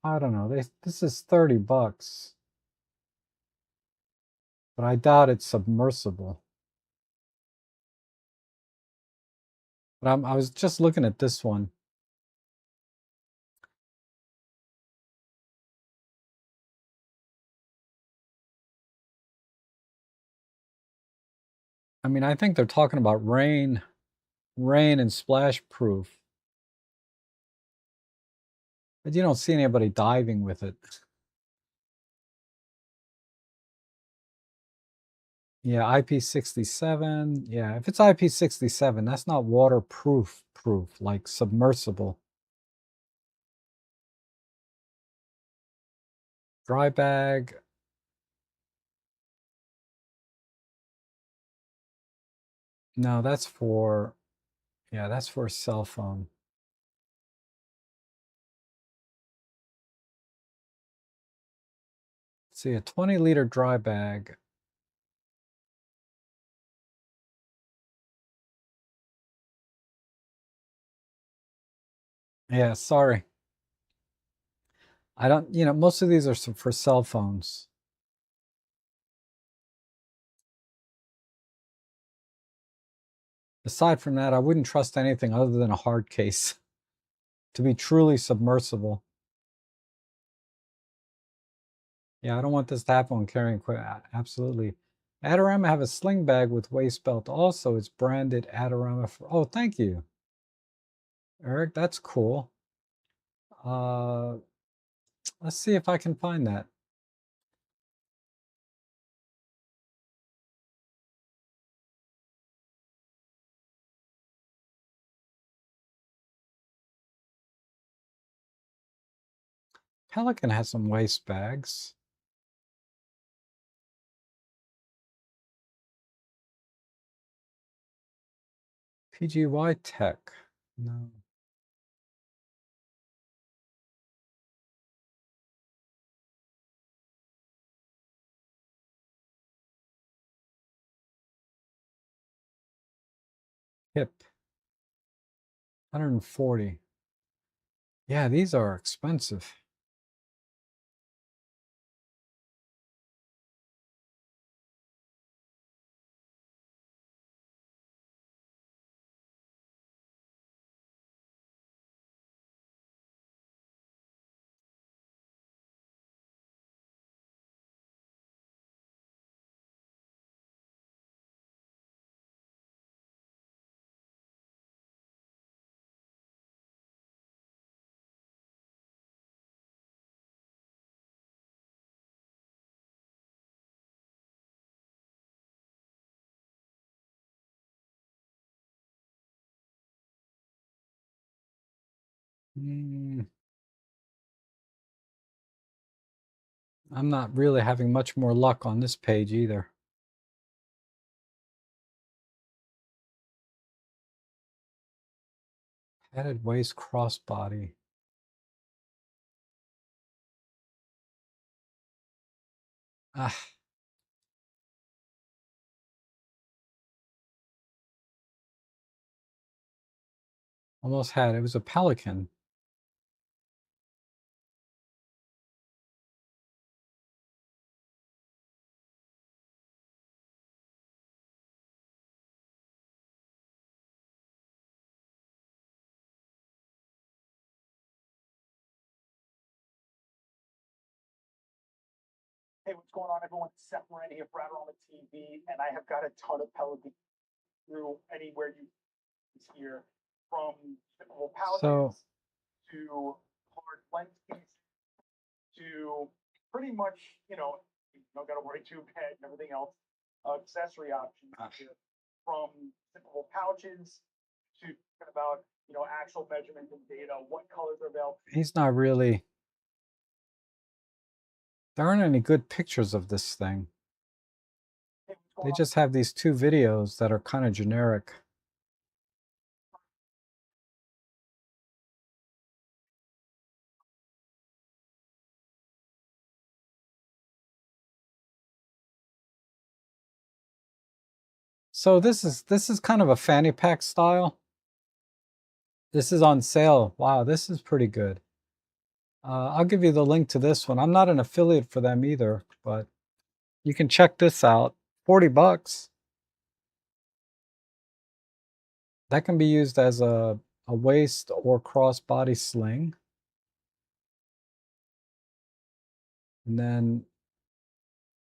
I don't know. This is 30 bucks, but I doubt it's submersible. But I was just looking at this one. I mean, I think they're talking about rain and splash proof. But you don't see anybody diving with it. Yeah, IP67. Yeah, if it's IP67, that's not waterproof like submersible. Dry bag. No, yeah, that's for a cell phone. Let's see, a 20-liter dry bag. Yeah, sorry. I don't, most of these are for cell phones. Aside from that, I wouldn't trust anything other than a hard case to be truly submersible. Yeah, I don't want this to happen when carrying equipment. Absolutely. Adorama have a sling bag with waist belt. Also, it's branded Adorama. Oh, thank you, Eric. That's cool. Uh, let's see if I can find that. Pelican has some waist bags. PGY Tech. No. Hip. 140. Yeah, these are expensive. Mm, I'm not really having much more luck on this page either. Headed waist crossbody. Ah, almost had it. It was a Pelican. Hey, what's going on, everyone? Seth Moran here for Adderall TV, and I have got a ton of Pelican through anywhere you hear, from typical So paladins to hard lens cases to pretty much, you don't got to worry too bad and everything else. Accessory options here, from typical pouches to about actual measurement and data, what colors are available. he's not really. There aren't any good pictures of this thing. Hey, They just have these two videos that are kind of generic. So this is kind of a fanny pack style. This is on sale. Wow, this is pretty good. I'll give you the link to this one. I'm not an affiliate for them either, but you can check this out. 40 bucks. That can be used as a waist or crossbody sling. And then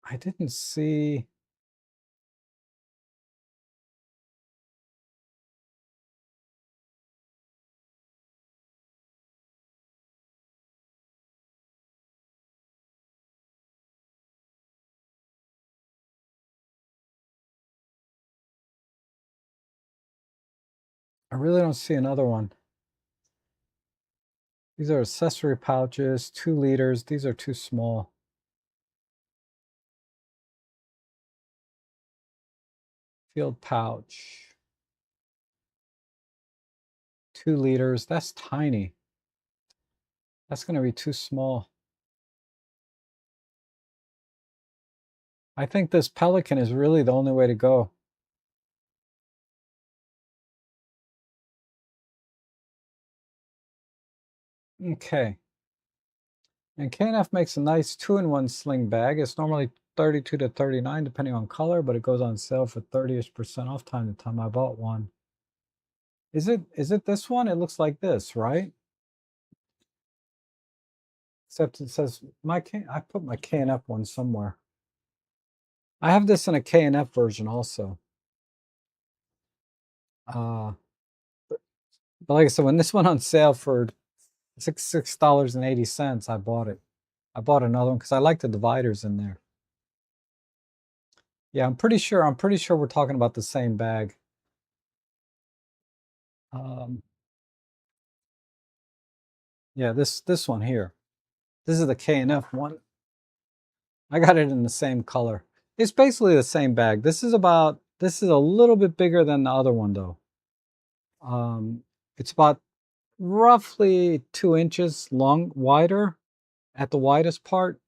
I didn't see. I really don't see another one. These are accessory pouches, 2 liters. These are too small. Field pouch, 2 liters. That's tiny. That's going to be too small. I think this Pelican is really the only way to go. Okay. And K&F makes a nice 2-in-1 sling bag. It's normally 32 to 39 depending on color, but it goes on sale for 30% off time to time I bought one. Is it this one? It looks like this, right? Except it says I put my K&F one somewhere. I have this in a K&F version also. Uh, but like I said, when this went on sale for $6.80, I bought it. I bought another one because I like the dividers in there. Yeah, I'm pretty sure we're talking about the same bag. Yeah, this one here. This is the K&F one. I got it in the same color. It's basically the same bag. This is a little bit bigger than the other one though. It's about roughly 2 inches wider at the widest part.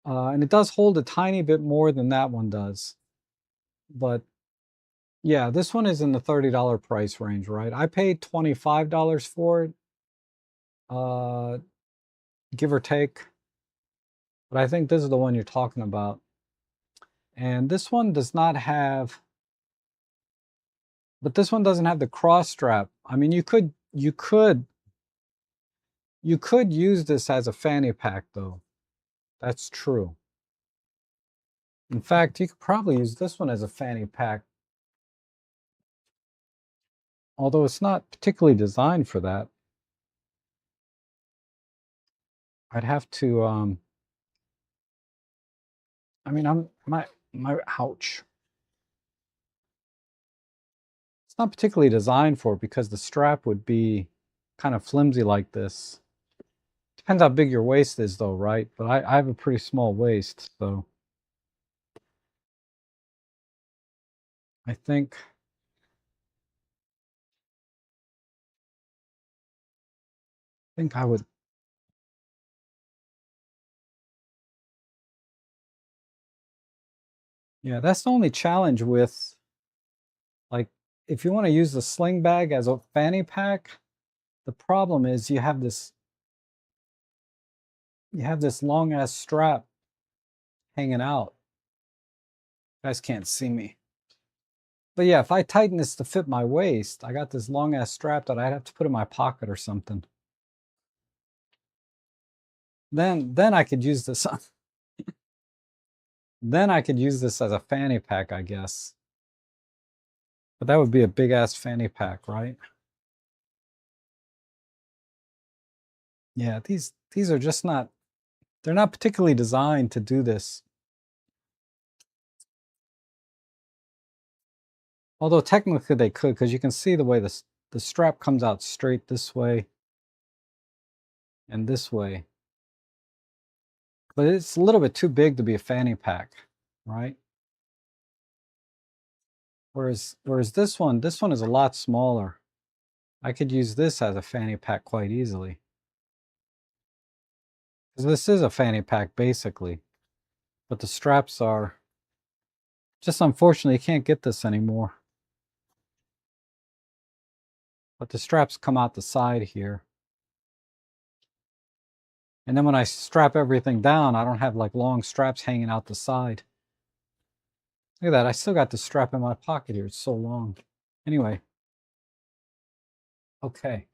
And it does hold a tiny bit more than that one does. But yeah, this one is in the $30 price range, right? I paid $25 for it, give or take. But I think this is the one you're talking about. And this one does not have, but this one doesn't have the cross strap. I mean, you could use this as a fanny pack though. That's true. In fact, you could probably use this one as a fanny pack, although it's not particularly designed for that. I'd have to, I mean, ouch. It's not particularly designed for it because the strap would be kind of flimsy like this. Depends how big your waist is though, right? But I have a pretty small waist, so I think I would. Yeah, that's the only challenge with, like, if you want to use the sling bag as a fanny pack, the problem is you have this long ass strap hanging out. You guys can't see me. But yeah, if I tighten this to fit my waist, I got this long ass strap that I'd have to put in my pocket or something. Then I could use this on, then I could use this as a fanny pack, I guess. But that would be a big ass fanny pack, right? Yeah, these are just not, they're not particularly designed to do this. Although technically they could, because you can see the way the strap comes out straight this way and this way. But it's a little bit too big to be a fanny pack, right? Whereas this one is a lot smaller. I could use this as a fanny pack quite easily. Because this is a fanny pack basically. But the straps are, just unfortunately you can't get this anymore. But the straps come out the side here. And then when I strap everything down, I don't have like long straps hanging out the side. Look at that. I still got the strap in my pocket here. It's so long. Anyway. Okay.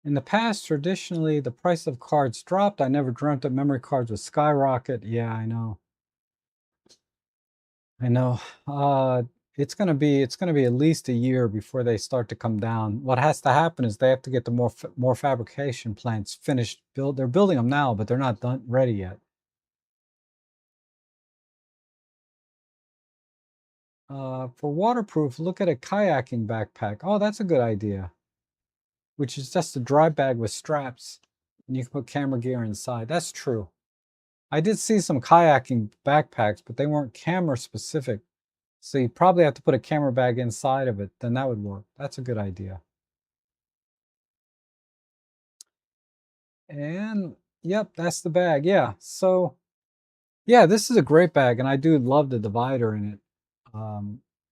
In the past, traditionally, the price of cards dropped. I never dreamt that memory cards would skyrocket. Yeah, I know. I know. It's gonna be at least a year before they start to come down. What has to happen is they have to get the more fabrication plants finished. They're building them now, but they're not done ready yet. For waterproof, look at a kayaking backpack. Oh, that's a good idea. Which is just a dry bag with straps, and you can put camera gear inside. That's true. I did see some kayaking backpacks, but they weren't camera specific. So you probably have to put a camera bag inside of it. Then that would work. That's a good idea. And yep, that's the bag. Yeah. So yeah, this is a great bag, and I do love the divider in it.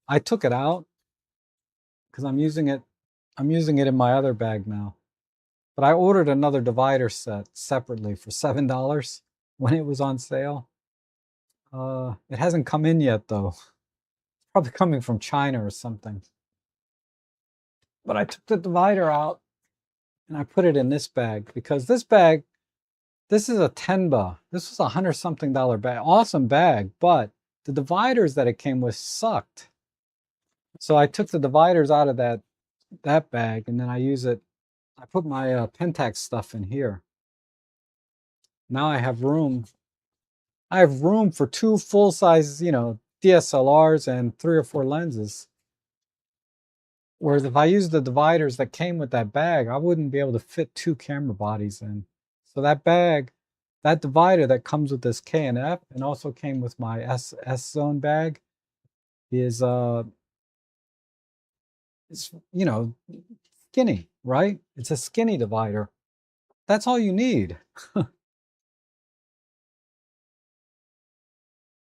I took it out because I'm using it. I'm using it in my other bag now. But I ordered another divider set separately for $7 when it was on sale. It hasn't come in yet though. It's probably coming from China or something. But I took the divider out and I put it in this bag because this bag, this is a Tenba. This was $100-something bag. Awesome bag, but the dividers that it came with sucked. So I took the dividers out of that bag, and then I use it. I put my Pentax stuff in here. Now I have room. I have room for 2 full-size, DSLRs and 3 or 4 lenses. Whereas if I used the dividers that came with that bag, I wouldn't be able to fit 2 camera bodies in. So that bag, that divider that comes with this K&F and also came with my S Zone bag is it's skinny, right? It's a skinny divider. That's all you need.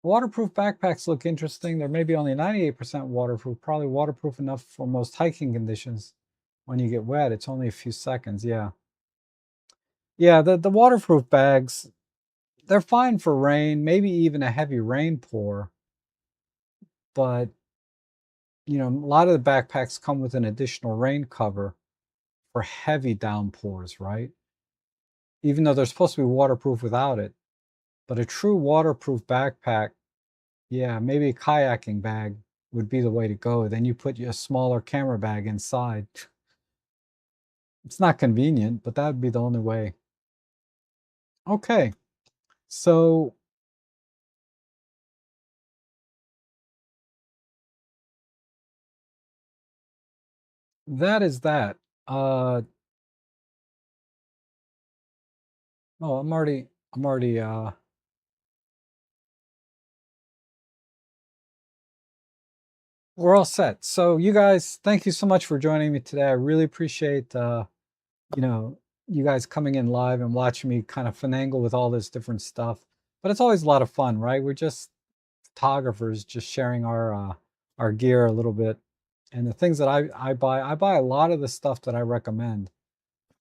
Waterproof backpacks look interesting. They're maybe only 98% waterproof, probably waterproof enough for most hiking conditions. When you get wet, it's only a few seconds. Yeah. Yeah, the waterproof bags, they're fine for rain, maybe even a heavy rain pour. But, a lot of the backpacks come with an additional rain cover for heavy downpours, right? Even though they're supposed to be waterproof without it. But a true waterproof backpack, yeah, maybe a kayaking bag would be the way to go. Then you put your smaller camera bag inside. It's not convenient, but that would be the only way. Okay, so that is that. Uh, oh, I'm already, we're all set. So you guys, thank you so much for joining me today. I really appreciate, you know, you guys coming in live and watching me kind of finagle with all this different stuff. But it's always a lot of fun, right? We're just photographers just sharing our gear a little bit. And the things that I buy a lot of the stuff that I recommend.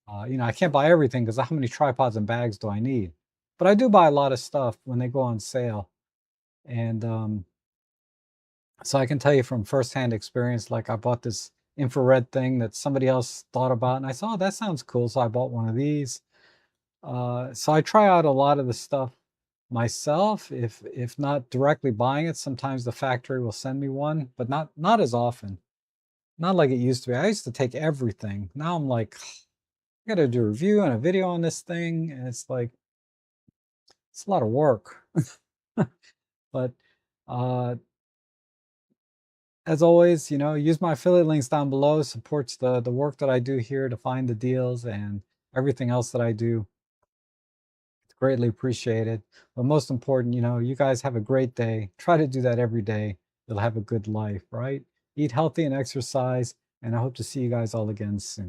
I can't buy everything because how many tripods and bags do I need? But I do buy a lot of stuff when they go on sale. And so I can tell you from firsthand experience, like I bought this infrared thing that somebody else thought about, and I saw, oh, that sounds cool. So I bought one of these. So I try out a lot of the stuff myself. If not directly buying it, sometimes the factory will send me one, but not as often. Not like it used to be. I used to take everything. Now I'm like, I gotta do a review and a video on this thing, and it's like it's a lot of work. But uh, as always, use my affiliate links down below. Supports the work that I do here to find the deals and everything else that I do. It's greatly appreciated. But most important, you guys have a great day. Try to do that every day. You'll have a good life, right? Eat healthy and exercise. And I hope to see you guys all again soon.